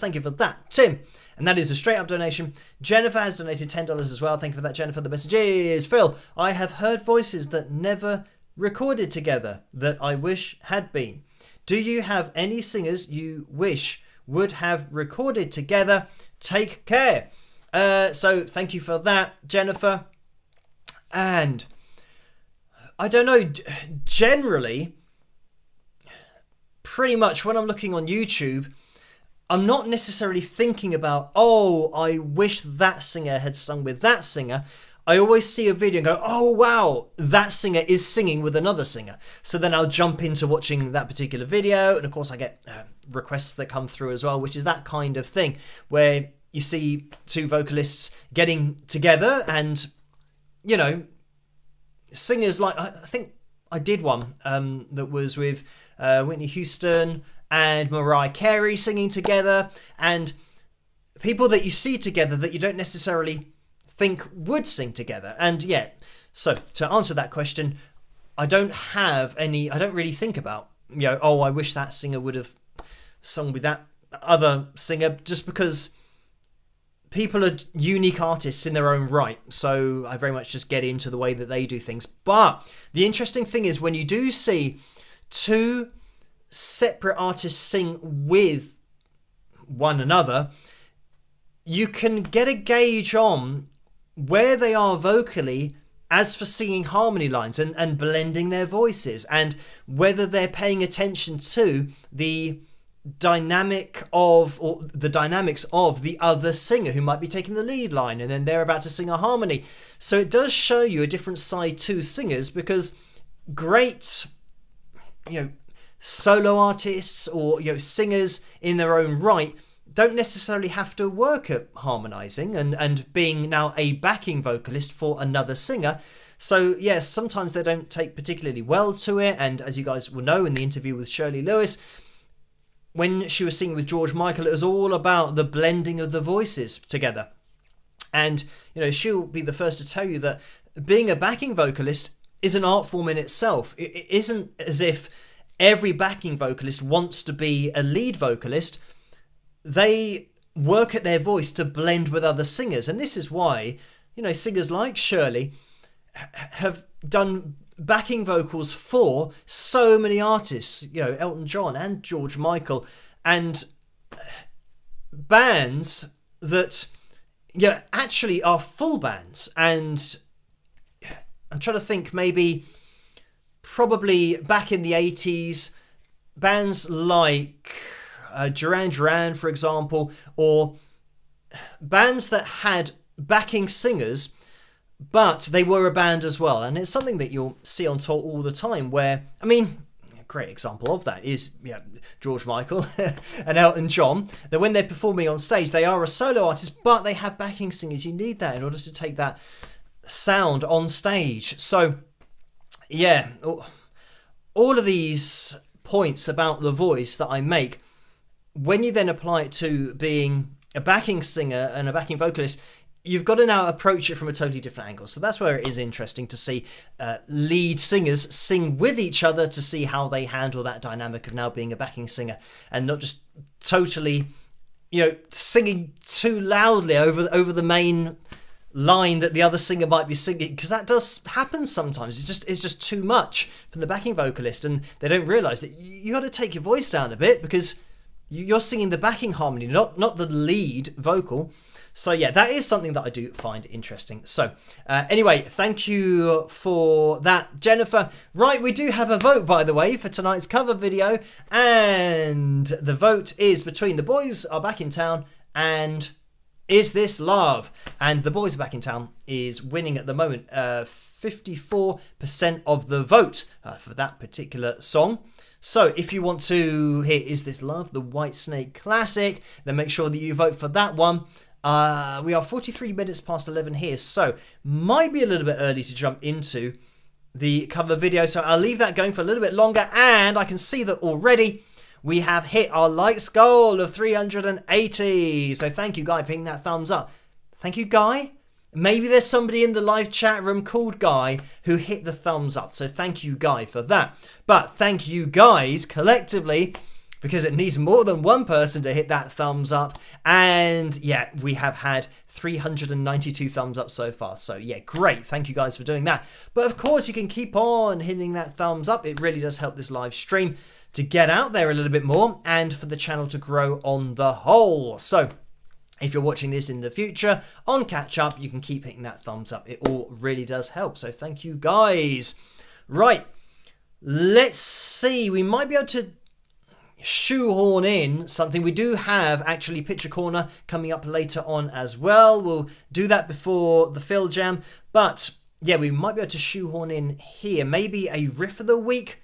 Thank you for that, Tim. And that is a straight up donation. Jennifer has donated $10 as well. Thank you for that, Jennifer. The message is, Phil, I have heard voices that never recorded together that I wish had been. Do you have any singers you wish would have recorded together? Take care. So thank you for that, Jennifer. And I don't know, generally, pretty much when I'm looking on YouTube, I'm not necessarily thinking about, oh, I wish that singer had sung with that singer. I always see a video and go, oh, wow, that singer is singing with another singer. So then I'll jump into watching that particular video. And of course, I get requests that come through as well, which is that kind of thing where you see two vocalists getting together and, you know, singers like, I think I did one that was with Whitney Houston and Mariah Carey singing together, and people that you see together that you don't necessarily think would sing together. And yet, so to answer that question, I don't really think about, you know, oh, I wish that singer would have sung with that other singer, just because people are unique artists in their own right. So I very much just get into the way that they do things. But the interesting thing is when you do see two separate artists sing with one another, you can get a gauge on where they are vocally as for singing harmony lines and blending their voices, and whether they're paying attention to the dynamics of the other singer who might be taking the lead line and then they're about to sing a harmony. So it does show you a different side to singers, because great, you know, solo artists or, you know, singers in their own right don't necessarily have to work at harmonizing and being now a backing vocalist for another singer. So yes, sometimes they don't take particularly well to it. And as you guys will know, in the interview with Shirley Lewis, when she was singing with George Michael, it was all about the blending of the voices together. And, you know, she'll be the first to tell you that being a backing vocalist is an art form in itself. It isn't as if every backing vocalist wants to be a lead vocalist. They work at their voice to blend with other singers. And this is why, you know, singers like Shirley have done backing vocals for so many artists, you know, Elton John and George Michael, and bands that, yeah, actually are full bands. And I'm trying to think, probably back in the 80s, bands like Duran Duran, for example, or bands that had backing singers, but they were a band as well. And it's something that you'll see on tour all the time where, I mean, a great example of that is, you know, George Michael and Elton John, that when they're performing on stage, they are a solo artist, but they have backing singers. You need that in order to take that sound on stage. So yeah, all of these points about the voice that I make, when you then apply it to being a backing singer and a backing vocalist, you've got to now approach it from a totally different angle. So that's where it is interesting to see lead singers sing with each other, to see how they handle that dynamic of now being a backing singer and not just totally, you know, singing too loudly over the main line that the other singer might be singing, because that does happen sometimes. It's just too much from the backing vocalist, and they don't realize that you got to take your voice down a bit, because you're singing the backing harmony, not the lead vocal. So yeah, that is something that I do find interesting. So anyway, thank you for that, Jennifer. Right, we do have a vote, by the way, for tonight's cover video, and the vote is between The Boys Are Back in Town and Is This Love? And The Boys Are Back in Town is winning at the moment. 54% of the vote for that particular song. So if you want to hear Is This Love, the White Snake classic, then make sure that you vote for that one. We are 43 minutes past 11 here, so might be a little bit early to jump into the cover video. So I'll leave that going for a little bit longer, and I can see that already we have hit our likes goal of 380. So thank you, Guy, for hitting that thumbs up. Thank you, Guy. Maybe there's somebody in the live chat room called Guy who hit the thumbs up. So thank you, Guy, for that. But thank you, guys, collectively, because it needs more than one person to hit that thumbs up. And yeah, we have had 392 thumbs up so far. So yeah, great. Thank you guys for doing that. But of course, you can keep on hitting that thumbs up. It really does help this live stream to get out there a little bit more and for the channel to grow on the whole. So if you're watching this in the future on catch up, you can keep hitting that thumbs up. It all really does help. So thank you, guys. Right. Let's see. We might be able to shoehorn in something. We do have actually Picture Corner coming up later on as well. We'll do that before the Fil Jam. But yeah, we might be able to shoehorn in here. Maybe a riff of the week.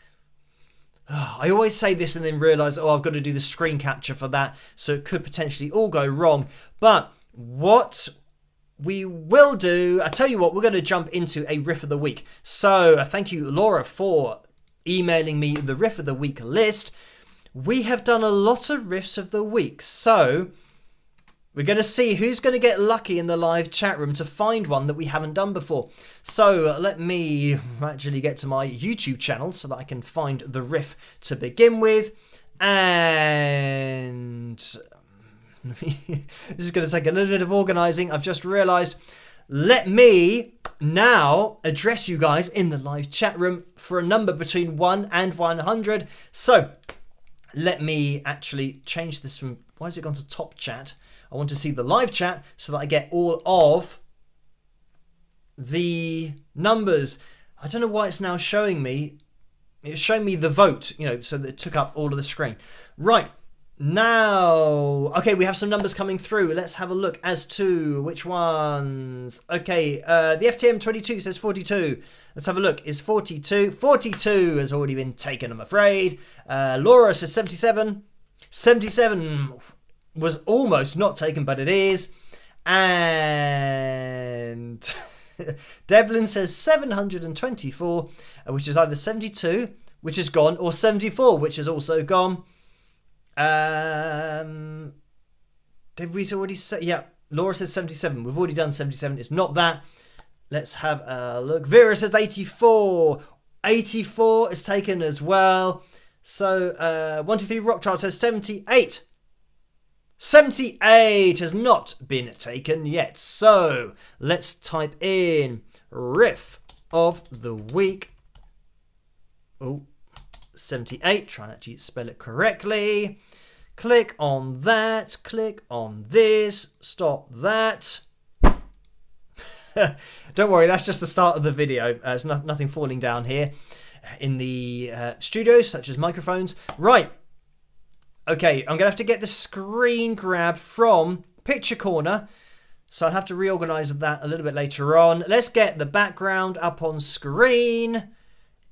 I always say this and then realise, oh, I've got to do the screen capture for that. So it could potentially all go wrong. But what we will do, I tell you what, we're going to jump into a riff of the week. So thank you, Laura, for emailing me the riff of the week list. We have done a lot of riffs of the week. So we're going to see who's going to get lucky in the live chat room to find one that we haven't done before. So let me actually get to my YouTube channel so that I can find the riff to begin with. And this is going to take a little bit of organising. I've just realised. Let me now address you guys in the live chat room for a number between 1 and 100. So let me actually change this from... Why has it gone to top chat? I want to see the live chat so that I get all of the numbers. I don't know why it's now showing me. It's showing me the vote, you know, so that it took up all of the screen. Right. Now, okay, we have some numbers coming through. Let's have a look as to which ones. Okay, the FTM 22 says 42. Let's have a look. Is 42? 42 has already been taken, I'm afraid. Laura says 77. 77 was almost not taken, but it is. And Devlin says 724, which is either 72, which is gone, or 74, which is also gone. Did we already say? Yeah, Laura says 77. We've already done 77. It's not that. Let's have a look. Vera says 84. 84 is taken as well. So 123 Rock Child says 78. 78 has not been taken yet. So let's type in riff of the week. Oh, 78. Try not to spell it correctly. Click on that. Click on this. Stop that. Don't worry, that's just the start of the video. There's nothing falling down here in the studios, such as microphones. Right. Okay, I'm going to have to get the screen grab from Picture Corner. So I'll have to reorganize that a little bit later on. Let's get the background up on screen.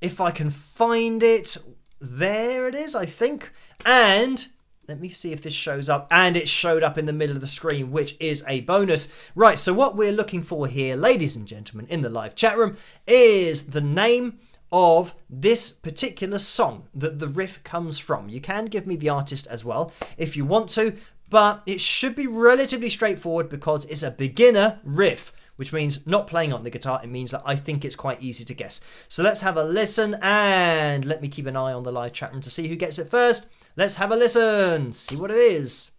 If I can find it. There it is, I think. And let me see if this shows up. And it showed up in the middle of the screen, which is a bonus. Right, so what we're looking for here, ladies and gentlemen, in the live chat room, is the name of this particular song that the riff comes from. You can give me the artist as well if you want to, but it should be relatively straightforward because it's a beginner riff, which means not playing on the guitar. It means that I think it's quite easy to guess. So let's have a listen, and let me keep an eye on the live chat room to see who gets it first. Let's have a listen, see what it is.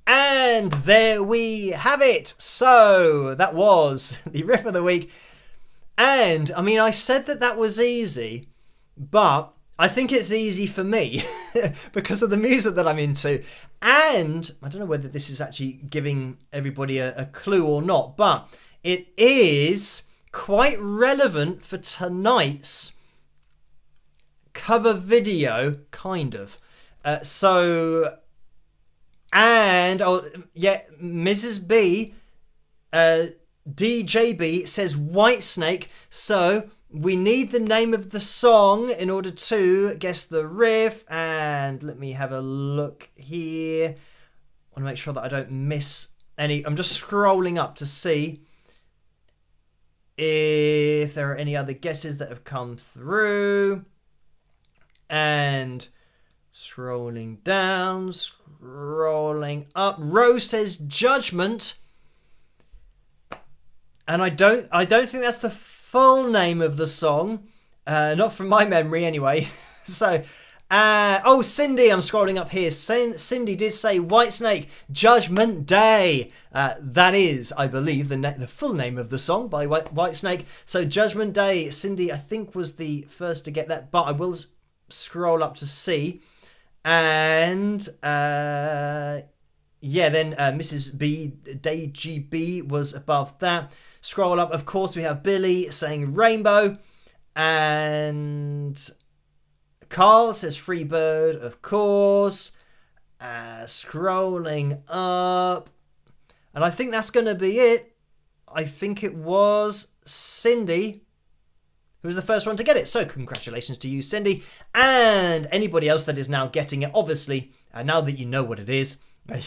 And there we have it. So that was the riff of the week. And I mean, I said that was easy, but I think it's easy for me because of the music that I'm into. And I don't know whether this is actually giving everybody a clue or not, but it is quite relevant for tonight's cover video, kind of. Mrs. B, DJB says Whitesnake, so we need the name of the song in order to guess the riff. And let me have a look here. I want to make sure that I don't miss any. I'm just scrolling up to see if there are any other guesses that have come through. And scrolling down, scrolling up. Rose says Judgment. And I don't think that's the full name of the song, not from my memory anyway. So Cindy, I'm scrolling up here. Cindy did say Whitesnake, Judgment Day. That is, I believe, the full name of the song by Whitesnake. So Judgment Day, Cindy, I think, was the first to get that, but I will scroll up to see. And then Mrs. B, Day GB was above that. Scroll up, of course, we have Billy saying Rainbow. And Carl says Freebird, of course. Scrolling up. And I think that's going to be it. I think it was Cindy who was the first one to get it. So congratulations to you, Cindy. And anybody else that is now getting it, obviously, now that you know what it is,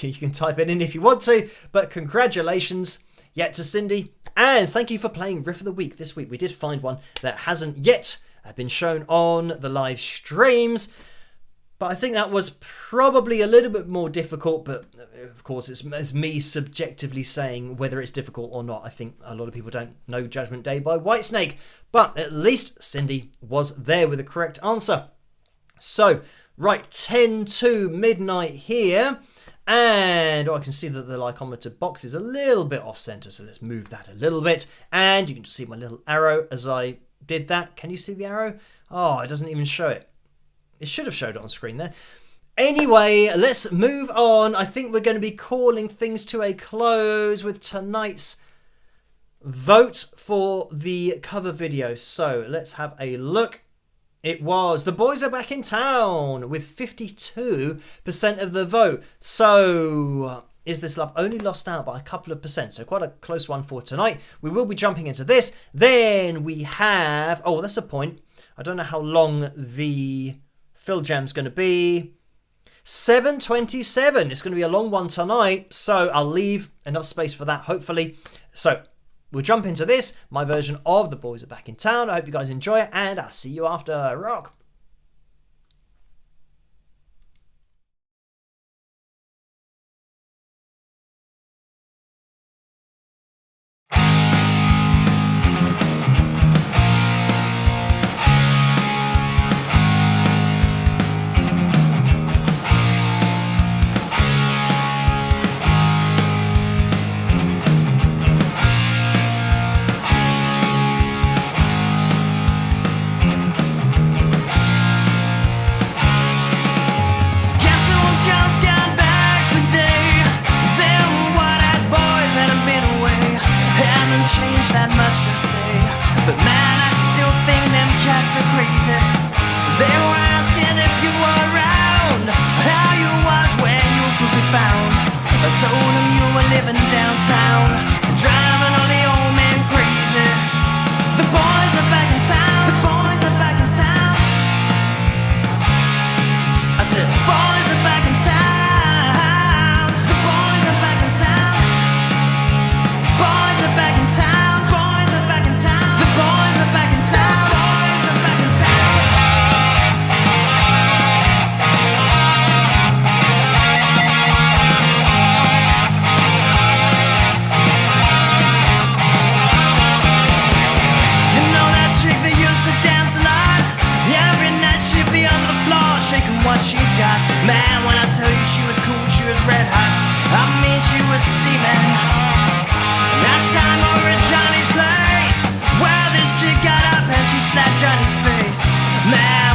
you can type it in if you want to. But congratulations yet to Cindy. And thank you for playing Riff of the Week this week. We did find one that hasn't yet been shown on the live streams. But I think that was probably a little bit more difficult. But of course, it's me subjectively saying whether it's difficult or not. I think a lot of people don't know Judgment Day by Whitesnake. But at least Cindy was there with the correct answer. So, right, 10 to midnight here. And I can see that the lycometer box is a little bit off center, so let's move that a little bit. And you can just see my little arrow as I did that. Can you see the arrow? Oh, it doesn't even show it. It should have showed it on screen there. Anyway, let's move on. I think we're going to be calling things to a close with tonight's vote for the cover video. So let's have a look. It was The Boys Are Back in Town with 52% of the vote. So Is This Love only lost out by a couple of percent. So quite a close one for tonight. We will be jumping into this. Then we have... Oh, that's a point. I don't know how long the Fil Jam's going to be. 7:27. It's going to be a long one tonight. So I'll leave enough space for that, hopefully. So we'll jump into this, my version of The Boys Are Back in Town. I hope you guys enjoy it, and I'll see you after. Rock! Johnny's face, man.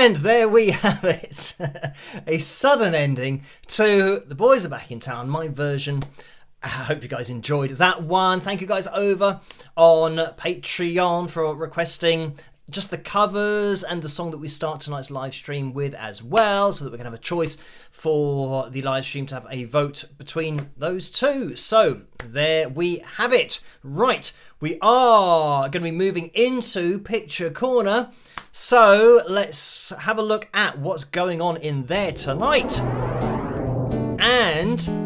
And there we have it. A sudden ending to The Boys Are Back in Town, my version. I hope you guys enjoyed that one. Thank you guys over on Patreon for requesting just the covers and the song that we start tonight's live stream with as well, so that we can have a choice for the live stream to have a vote between those two. So there we have it. Right, we are going to be moving into Picture Corner. So let's have a look at what's going on in there tonight. And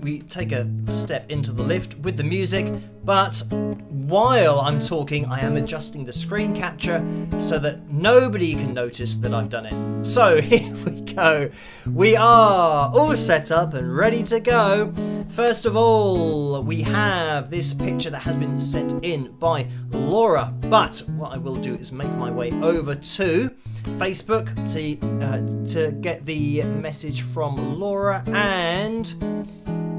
we take a step into the lift with the music, but while I'm talking, I am adjusting the screen capture so that nobody can notice that I've done it. So here we go. We are all set up and ready to go. First of all, we have this picture that has been sent in by Laura, but what I will do is make my way over to Facebook to get the message from Laura, and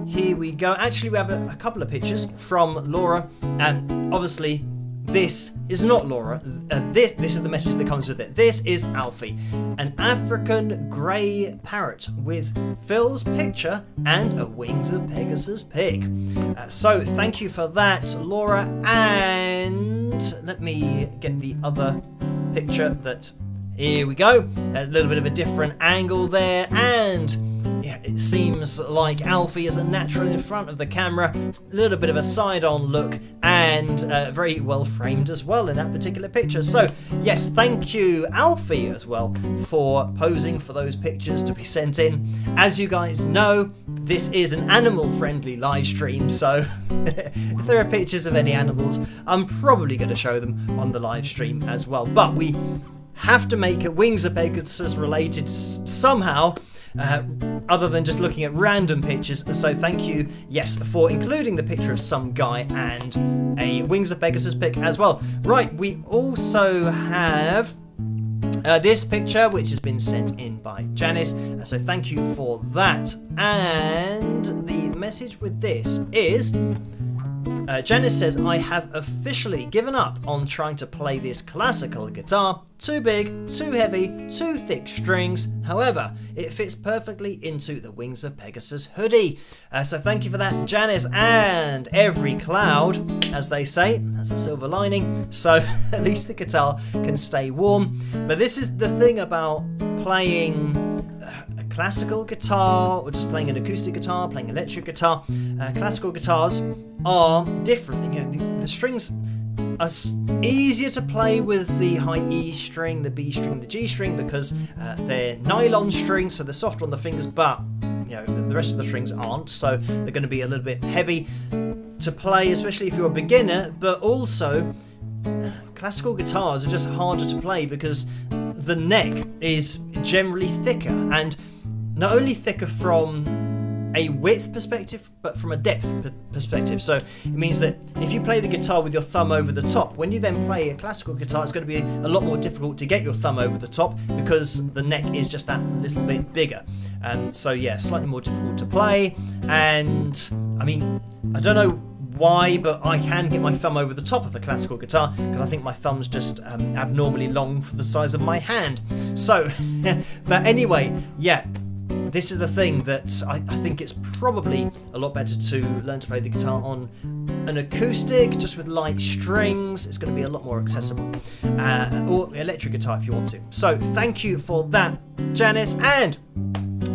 here we go. Actually, we have a couple of pictures from Laura, and obviously this is not Laura. This is the message that comes with it. This is Alfie, an African grey parrot with Phil's picture and a Wings of Pegasus pic. So thank you for that, Laura. And let me get the other picture that... Here we go. A little bit of a different angle there, and yeah, it seems like Alfie is a natural in front of the camera. A little bit of a side-on look, and very well framed as well in that particular picture. So yes, thank you Alfie as well for posing for those pictures to be sent in. As you guys know, this is an animal-friendly live stream, so if there are pictures of any animals, I'm probably going to show them on the live stream as well. But we have to make it Wings of Pegasus related somehow, other than just looking at random pictures. So thank you, yes, for including the picture of some guy and a Wings of Pegasus pic as well. Right, we also have this picture, which has been sent in by Janice, so thank you for that. And the message with this is... Janice says, I have officially given up on trying to play this classical guitar. Too big, too heavy, too thick strings. However, it fits perfectly into the Wings of Pegasus hoodie. So thank you for that, Janice. And every cloud, as they say, has a silver lining. So at least the guitar can stay warm. But this is the thing about playing a classical guitar, or just playing an acoustic guitar, playing electric guitar. Classical guitars are different. You know, the strings are easier to play with the high E string, the B string, the G string, because they're nylon strings, so they're softer on the fingers, but you know, the rest of the strings aren't, so they're going to be a little bit heavy to play, especially if you're a beginner. But also, classical guitars are just harder to play because the neck is generally thicker, and not only thicker from a width perspective, but from a depth perspective. So it means that if you play the guitar with your thumb over the top, when you then play a classical guitar, it's going to be a lot more difficult to get your thumb over the top because the neck is just that little bit bigger. And so yeah, slightly more difficult to play. And I mean, I don't know why, but I can get my thumb over the top of a classical guitar because I think my thumb's just abnormally long for the size of my hand. So, but anyway, yeah, this is the thing that I think it's probably a lot better to learn to play the guitar on an acoustic, just with light strings. It's going to be a lot more accessible. Or electric guitar if you want to. So thank you for that, Janice. And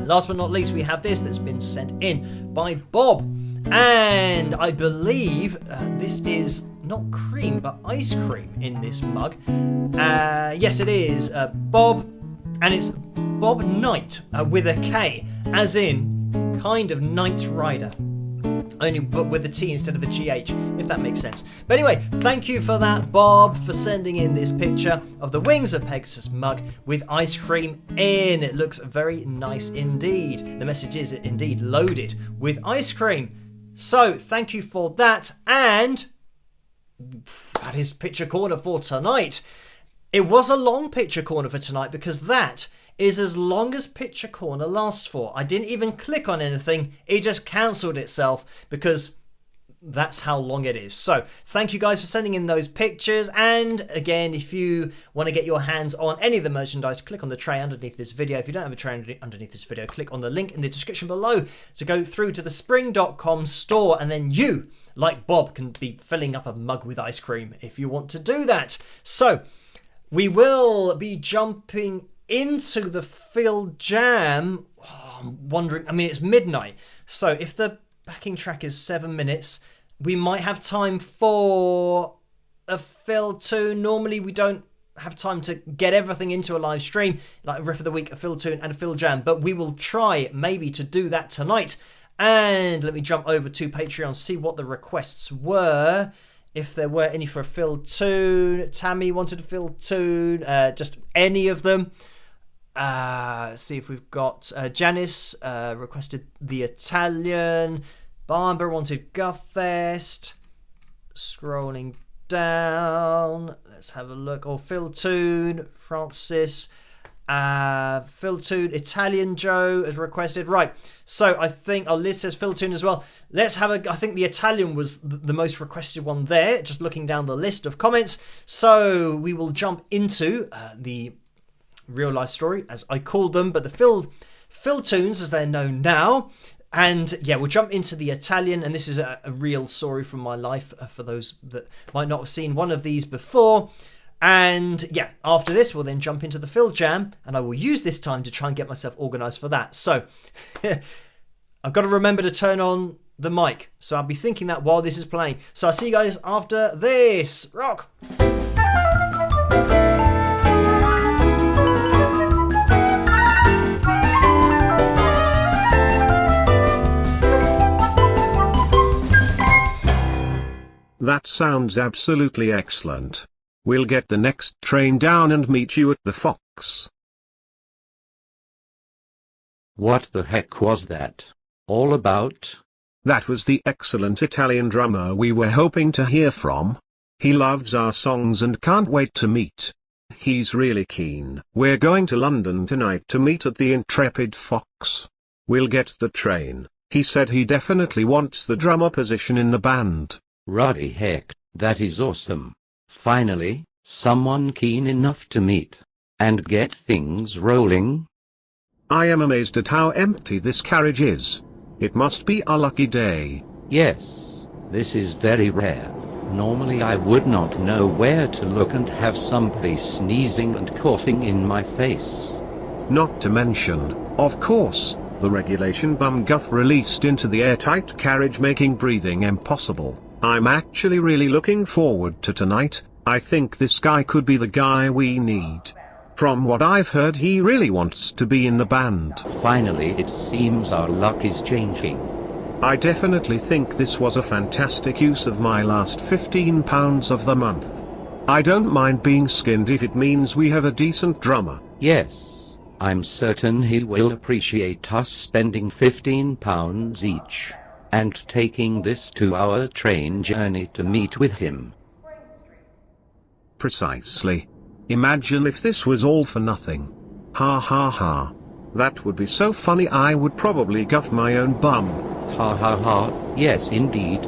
last but not least, we have this that's been sent in by Bob. And I believe this is not cream, but ice cream in this mug. Yes, it is Bob, and it's Bob Knight with a K, as in kind of Knight Rider. Only but with a T instead of a GH, if that makes sense. But anyway, thank you for that, Bob, for sending in this picture of the Wings of Pegasus mug with ice cream in. It looks very nice indeed. The message is indeed loaded with ice cream. So thank you for that, and that is Picture Corner for tonight. It was a long Picture Corner for tonight because that is as long as Picture Corner lasts for. I didn't even click on anything, it just cancelled itself because that's how long it is. So thank you guys for sending in those pictures. And again, if you want to get your hands on any of the merchandise, click on the tray underneath this video. If you don't have a tray underneath this video, click on the link in the description below to go through to the spring.com store, and then you, like Bob, can be filling up a mug with ice cream if you want to do that. So we will be jumping into the Fil Jam. Oh, I'm wondering, I mean, it's midnight, so if the backing track is 7 minutes, we might have time for a Fil tune. Normally we don't have time to get everything into a live stream, like a Riff of the Week, a Fil tune and a Fil Jam, but we will try maybe to do that tonight. And let me jump over to Patreon, see what the requests were, if there were any for a Fil tune. Tammy wanted a Fil tune, just any of them. Let's see if we've got Janice requested the Italian. Barbara wanted Guffest. Scrolling down, let's have a look. Oh, Fil tune, Francis. Fil tune, Italian Joe has requested. Right, so I think Liz says Fil tune as well. Let's have a, I think the Italian was the most requested one there, just looking down the list of comments. So we will jump into the real life story, as I called them, but the Fil tunes as they're known now. And yeah, we'll jump into the Italian, and this is a real story from my life for those that might not have seen one of these before. And yeah, after this we'll then jump into the Fil Jam, and I will use this time to try and get myself organised for that. So I've got to remember to turn on the mic, so I'll be thinking that while this is playing. So I'll see you guys after this. Rock! That sounds absolutely excellent. We'll get the next train down and meet you at the Fox. What the heck was that all about? That was the excellent Italian drummer we were hoping to hear from. He loves our songs and can't wait to meet. He's really keen. We're going to London tonight to meet at the Intrepid Fox. We'll get the train. He said he definitely wants the drummer position in the band. Ruddy heck, that is awesome. Finally, someone keen enough to meet and get things rolling. I am amazed at how empty this carriage is. It must be a lucky day. Yes, this is very rare. Normally I would not know where to look and have somebody sneezing and coughing in my face. Not to mention, of course, the regulation bum guff released into the airtight carriage, making breathing impossible. I'm actually really looking forward to tonight. I think this guy could be the guy we need. From what I've heard, he really wants to be in the band. Finally, it seems our luck is changing. I definitely think this was a fantastic use of my last £15 of the month. I don't mind being skinned if it means we have a decent drummer. Yes, I'm certain he will appreciate us spending £15 each and taking this 2-hour train journey to meet with him. Precisely. Imagine if this was all for nothing. Ha ha ha. That would be so funny, I would probably guff my own bum. Ha ha ha, yes indeed.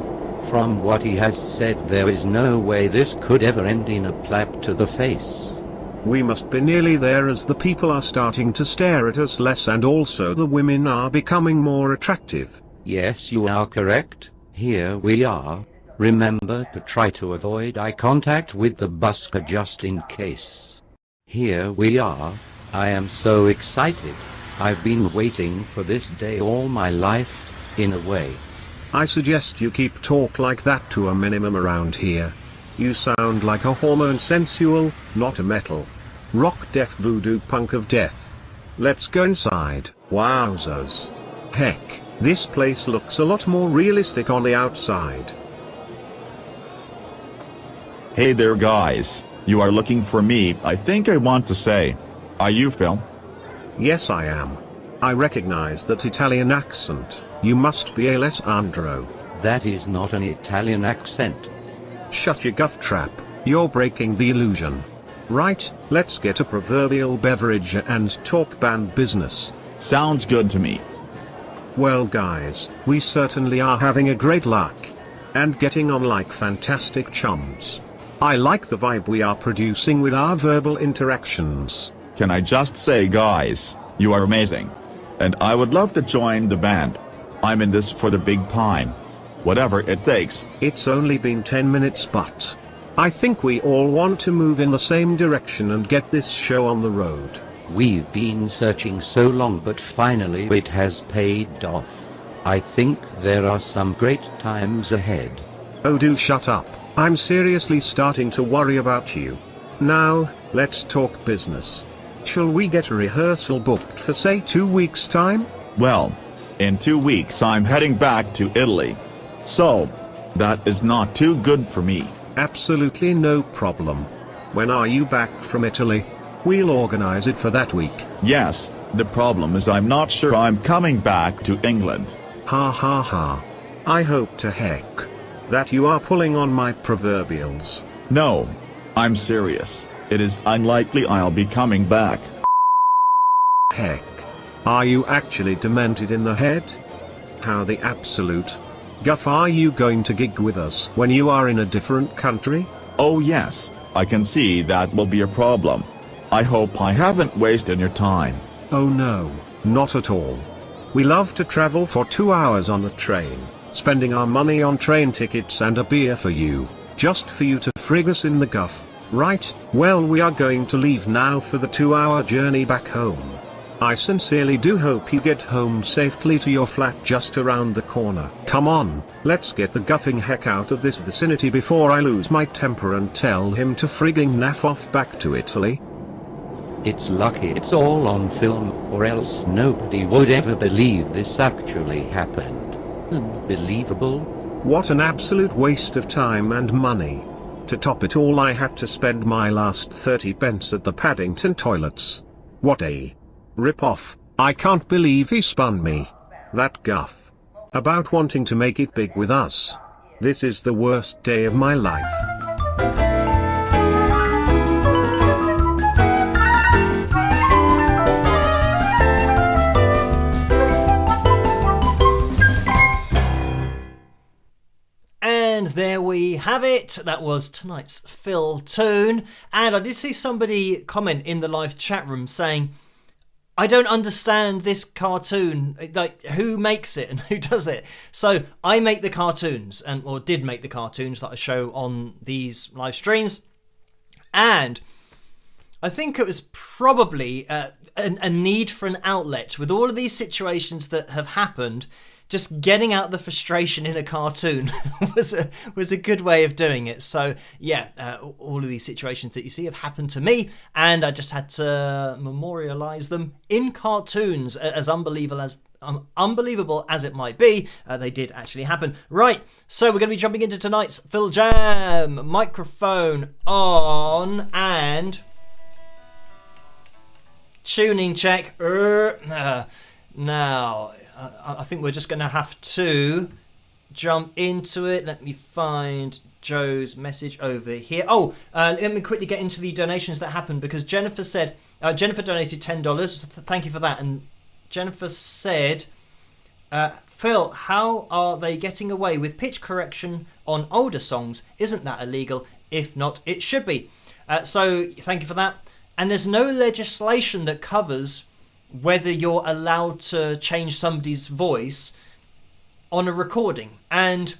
From what he has said, there is no way this could ever end in a slap to the face. We must be nearly there, as the people are starting to stare at us less, and also the women are becoming more attractive. Yes, you are correct. Here we are. Remember to try to avoid eye contact with the busker just in case. Here we are. I am so excited. I've been waiting for this day all my life, in a way. I suggest you keep talk like that to a minimum around here. You sound like a hormone sensual, not a metal rock death voodoo punk of death. Let's go inside. Wowzers. Heck, this place looks a lot more realistic on the outside. Hey there guys, you are looking for me. I think I want to say, are you Phil? Yes, I am. I recognize that Italian accent. You must be Alessandro. That is not an Italian accent. Shut your guff trap, you're breaking the illusion. Right, let's get a proverbial beverage and talk band business. Sounds good to me. Well guys, we certainly are having a great luck. and getting on like fantastic chums. I like the vibe we are producing with our verbal interactions. Can I just say, guys, you are amazing. And I would love to join the band. I'm in this for the big time. Whatever it takes. It's only been 10 minutes, but I think we all want to move in the same direction and get this show on the road. We've been searching so long, but finally it has paid off. I think there are some great times ahead. Oh, do shut up. I'm seriously starting to worry about you. Now, let's talk business. Shall we get a rehearsal booked for say 2 weeks' time? Well, in 2 weeks I'm heading back to Italy. So, that is not too good for me. Absolutely no problem. When are you back from Italy? We'll organize it for that week. Yes, the problem is I'm not sure I'm coming back to England. Ha ha ha. I hope to heck that you are pulling on my proverbials. No, I'm serious. It is unlikely I'll be coming back. Heck. Are you actually demented in the head? How the absolute guff are you going to gig with us when you are in a different country? Oh yes, I can see that will be a problem. I hope I haven't wasted your time. Oh no, not at all. We love to travel for 2 hours on the train, spending our money on train tickets and a beer for you, just for you to frig us in the guff, right? Well, we are going to leave now for the 2-hour journey back home. I sincerely do hope you get home safely to your flat just around the corner. Come on, let's get the guffing heck out of this vicinity before I lose my temper and tell him to frigging naff off back to Italy. It's lucky it's all on film, or else nobody would ever believe this actually happened. Unbelievable. What an absolute waste of time and money. To top it all, I had to spend my last 30 pence at the Paddington toilets. What a rip-off. I can't believe he spun me that guff about wanting to make it big with us. This is the worst day of my life. And there we have it. That was tonight's Fil tune. And I did see somebody comment in the live chat room saying, I don't understand this cartoon. Like, who makes it and who does it? So I make the cartoons, or did make the cartoons that I show on these live streams. And I think it was probably a need for an outlet with all of these situations that have happened. Just getting out the frustration in a cartoon was a good way of doing it. So yeah, all of these situations that you see have happened to me, and I just had to memorialize them in cartoons. As unbelievable as it might be, they did actually happen. Right, so we're going to be jumping into tonight's Fil Jam. Microphone on and tuning check. Now, I think we're just going to have to jump into it. Let me find Joe's message over here. Oh, let me quickly get into the donations that happened, because Jennifer said, Jennifer donated $10. Thank you for that. And Jennifer said, Phil, how are they getting away with pitch correction on older songs? Isn't that illegal? If not, it should be. So thank you for that. And there's no legislation that covers whether you're allowed to change somebody's voice on a recording. And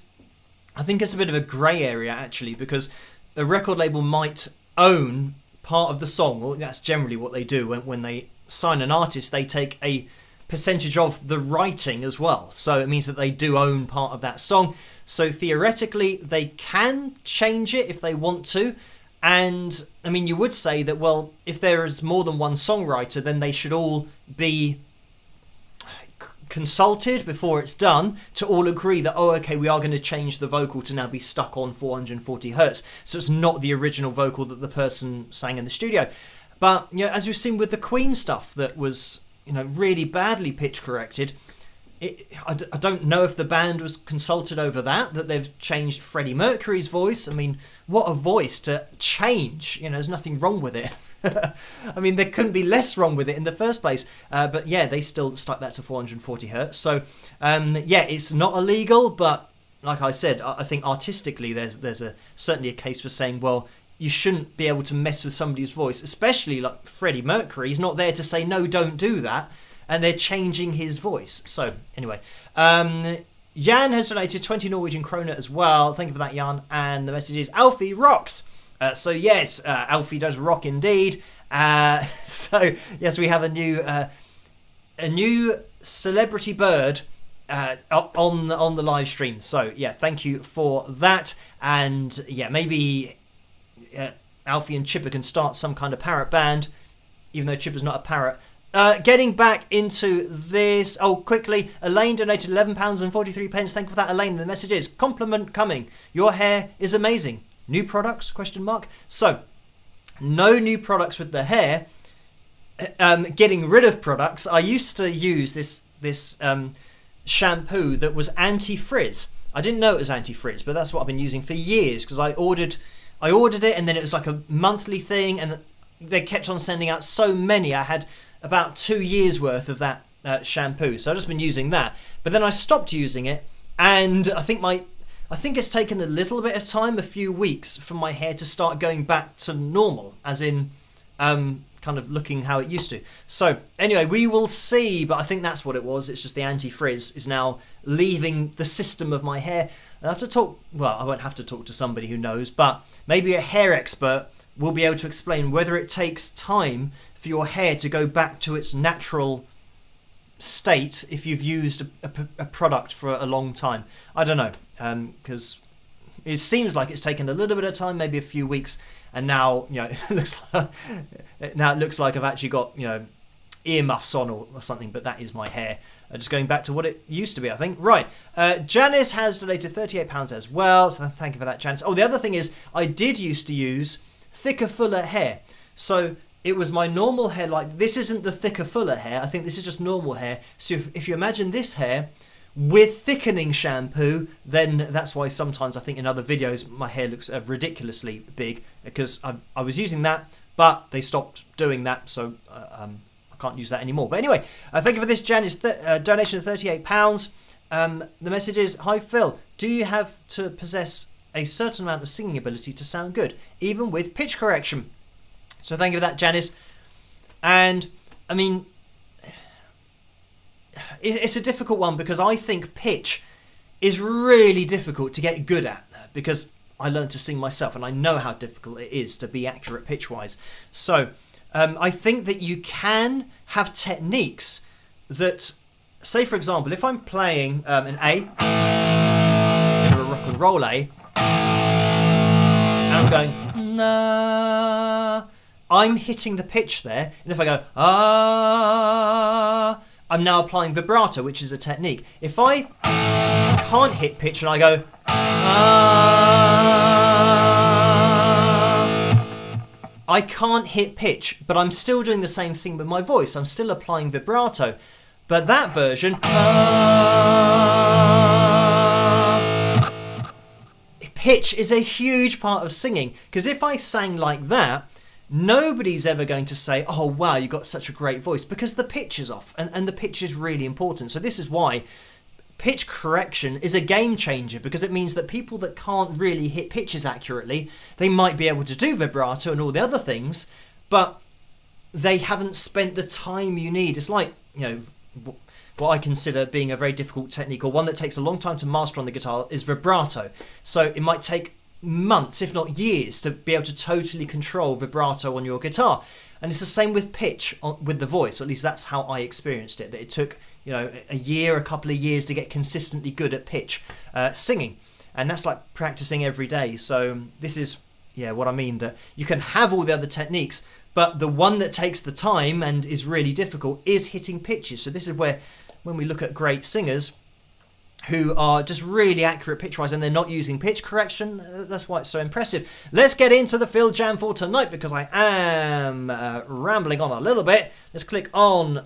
I think it's a bit of a grey area, actually, because a record label might own part of the song, or that's generally what they do when they sign an artist. They take a percentage of the writing as well, so it means that they do own part of that song. So theoretically they can change it if they want to. And I mean, you would say that, well, if there is more than one songwriter, then they should all be consulted before it's done to all agree that, oh, okay, we are going to change the vocal to now be stuck on 440 hertz. So it's not the original vocal that the person sang in the studio. But, you know, as we've seen with the Queen stuff that was, you know, really badly pitch corrected, I don't know if the band was consulted over that they've changed Freddie Mercury's voice. I mean, what a voice to change. You know, there's nothing wrong with it. I mean, there couldn't be less wrong with it in the first place. But yeah, they still stuck that to 440 hertz. So yeah, it's not illegal, but like I said, I think artistically there's certainly a case for saying, well, you shouldn't be able to mess with somebody's voice, especially like Freddie Mercury. He's not there to say, no, don't do that. And they're changing his voice. So anyway, Jan has donated 20 Norwegian kroner as well. Thank you for that, Jan. And the message is, Alfie rocks. So yes, Alfie does rock indeed. So yes, we have a new celebrity bird on the live stream. So yeah, thank you for that. And yeah, maybe Alfie and Chipper can start some kind of parrot band, even though Chipper's not a parrot. Getting back into this, quickly, Elaine donated £11.43. Thank you for that, Elaine. The message is, compliment coming. Your hair is amazing. New products? ? So, no new products with the hair. Getting rid of products. I used to use this shampoo that was anti-frizz. I didn't know it was anti-frizz, but that's what I've been using for years because I ordered it, and then it was like a monthly thing, and they kept on sending out so many. I had about 2 years worth of that shampoo, so I've just been using that. But then I stopped using it, and I think it's taken a little bit of time, a few weeks, for my hair to start going back to normal, as in kind of looking how it used to. So anyway, we will see, but I think that's what it was. It's just the anti-frizz is now leaving the system of my hair. I have to talk, well, I won't have to talk to somebody who knows, but maybe a hair expert will be able to explain whether it takes time for your hair to go back to its natural state if you've used a product for a long time. I don't know, because it seems like it's taken a little bit of time, maybe a few weeks, and now it looks like I've actually got earmuffs on or something. But that is my hair. Just going back to what it used to be, I think. Right, Janice has donated £38 as well, so thank you for that, Janice. Oh, the other thing is, I did used to use thicker, fuller hair. So it was my normal hair. Like, this isn't the thicker, fuller hair. I think this is just normal hair. So if you imagine this hair with thickening shampoo, then that's why sometimes I think in other videos my hair looks ridiculously big, because I was using that, but they stopped doing that, so I can't use that anymore. But anyway, thank you for this, Jan. It's donation of £38. The message is, hi Phil, do you have to possess a certain amount of singing ability to sound good, even with pitch correction? So thank you for that, Janice. And I mean, it's a difficult one, because I think pitch is really difficult to get good at, because I learned to sing myself and I know how difficult it is to be accurate pitch wise. So I think that you can have techniques that, say for example, if I'm playing an A, a rock and roll A, and I'm going na, I'm hitting the pitch there, and if I go ah, I'm now applying vibrato, which is a technique. If I can't hit pitch and I go ah, I can't hit pitch, but I'm still doing the same thing with my voice. I'm still applying vibrato. But that version, pitch is a huge part of singing, because if I sang like that, nobody's ever going to say, oh wow, you got such a great voice, because the pitch is off, and the pitch is really important. So this is why pitch correction is a game changer, because it means that people that can't really hit pitches accurately, they might be able to do vibrato and all the other things, but they haven't spent the time you need. It's like, what I consider being a very difficult technique, or one that takes a long time to master on the guitar, is vibrato. So it might take months, if not years, to be able to totally control vibrato on your guitar. And it's the same with pitch with the voice, or at least that's how I experienced it, that it took a year, a couple of years to get consistently good at pitch singing. And that's like practicing every day. So this is what I mean, that you can have all the other techniques, but the one that takes the time and is really difficult is hitting pitches. So this is where, when we look at great singers who are just really accurate pitch-wise and they're not using pitch correction, that's why it's so impressive. Let's get into the Fil Jam for tonight, because I am rambling on a little bit. Let's click on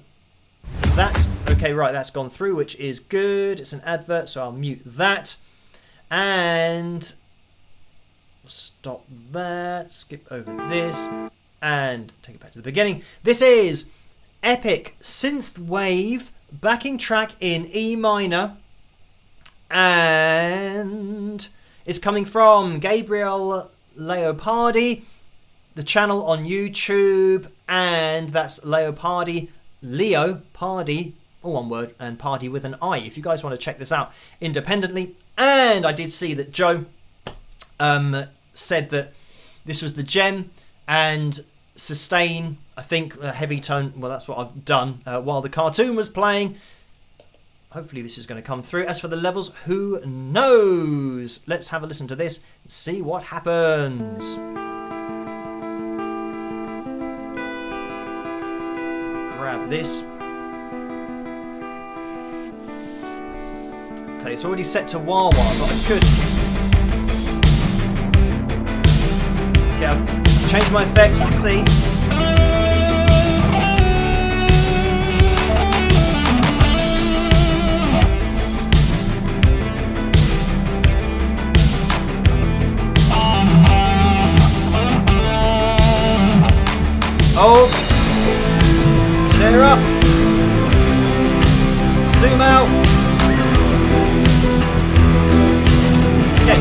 that. Okay, right, that's gone through, which is good. It's an advert, so I'll mute that. And stop that, skip over this, and take it back to the beginning. This is epic synthwave backing track in E minor And it's coming from Gabriel Leopardi, the channel on YouTube, and that's Leopardi, Leo Pardy, all one word, and Party with an I, if you guys want to check this out independently. And I did see that Joe said that this was the gem, and sustain, I think, a heavy tone. Well, that's what I've done while the cartoon was playing. Hopefully this is going to come through. As for the levels, who knows? Let's have a listen to this and see what happens. Grab this. Okay, it's already set to wah-wah, but I could... Okay, I'll change my effects and see. Oh, share up, zoom out. Okay.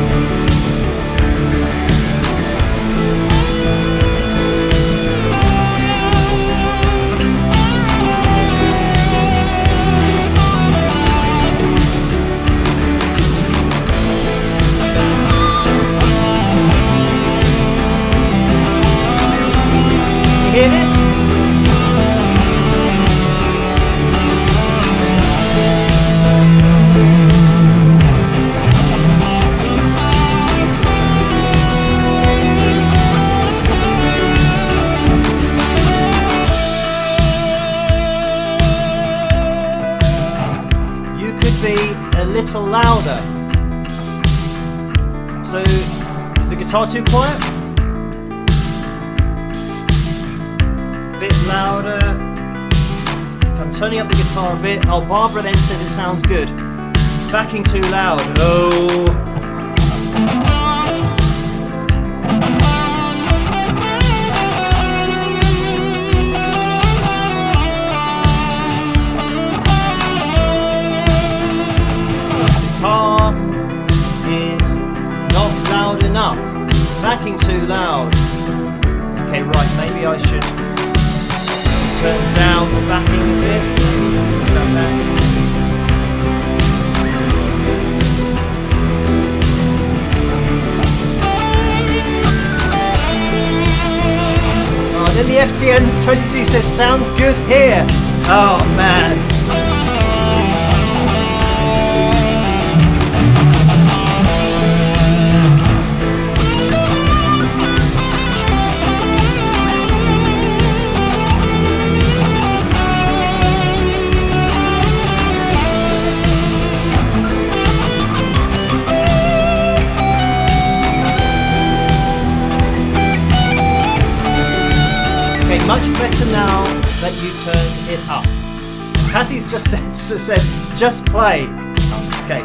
You hear this? A little louder. So, is the guitar too quiet? A bit louder. I'm turning up the guitar a bit. Oh, Barbara then says it sounds good. Backing too loud. Oh. Is not loud enough. Backing too loud. Okay, right, maybe I should turn down the backing a bit. Oh, and then the FTN22 says sounds good here. Oh man. Much better now that you turn it up. Kathy just says, just play. Okay.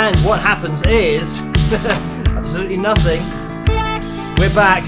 And what happens is absolutely nothing. We're back.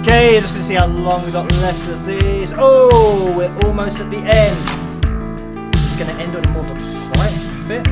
Okay, just gonna see how long we got left of this. Oh, we're almost at the end. It's gonna end on a more of a quiet bit.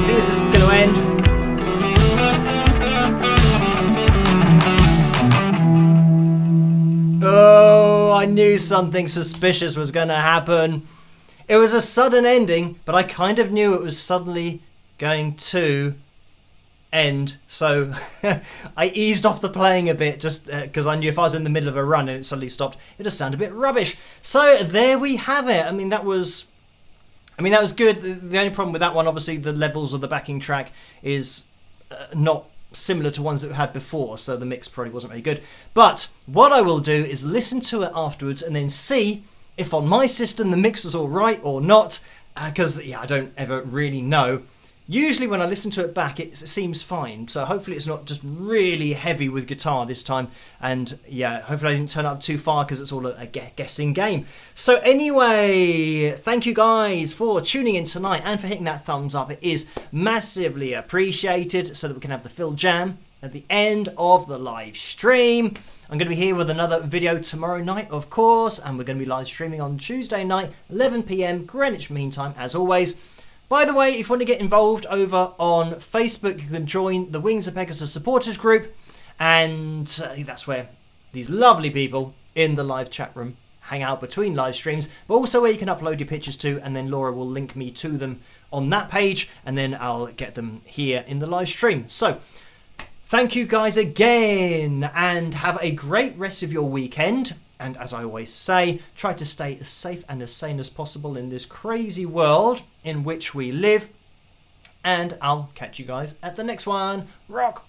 This is gonna end. Oh, I knew something suspicious was gonna happen. It was a sudden ending, but I kind of knew it was suddenly going to end. So I eased off the playing a bit just because I knew if I was in the middle of a run and it suddenly stopped, it'd sound a bit rubbish. So there we have it. I mean, that was good. The only problem with that one, obviously, the levels of the backing track is not similar to ones that we had before, so the mix probably wasn't very good. But what I will do is listen to it afterwards and then see if on my system the mix was all right or not, because I don't ever really know. Usually when I listen to it back, it seems fine. So hopefully it's not just really heavy with guitar this time. And yeah, hopefully I didn't turn it up too far because it's all a guessing game. So anyway, thank you guys for tuning in tonight and for hitting that thumbs up. It is massively appreciated so that we can have the Fil Jam at the end of the live stream. I'm going to be here with another video tomorrow night, of course. And we're going to be live streaming on Tuesday night, 11 PM Greenwich Mean Time, as always. By the way, if you want to get involved over on Facebook, you can join the Wings of Pegasus supporters group. And that's where these lovely people in the live chat room hang out between live streams. But also where you can upload your pictures to. And then Laura will link me to them on that page. And then I'll get them here in the live stream. So thank you guys again. And have a great rest of your weekend. And as I always say, try to stay as safe and as sane as possible in this crazy world in which we live. And I'll catch you guys at the next one. Rock!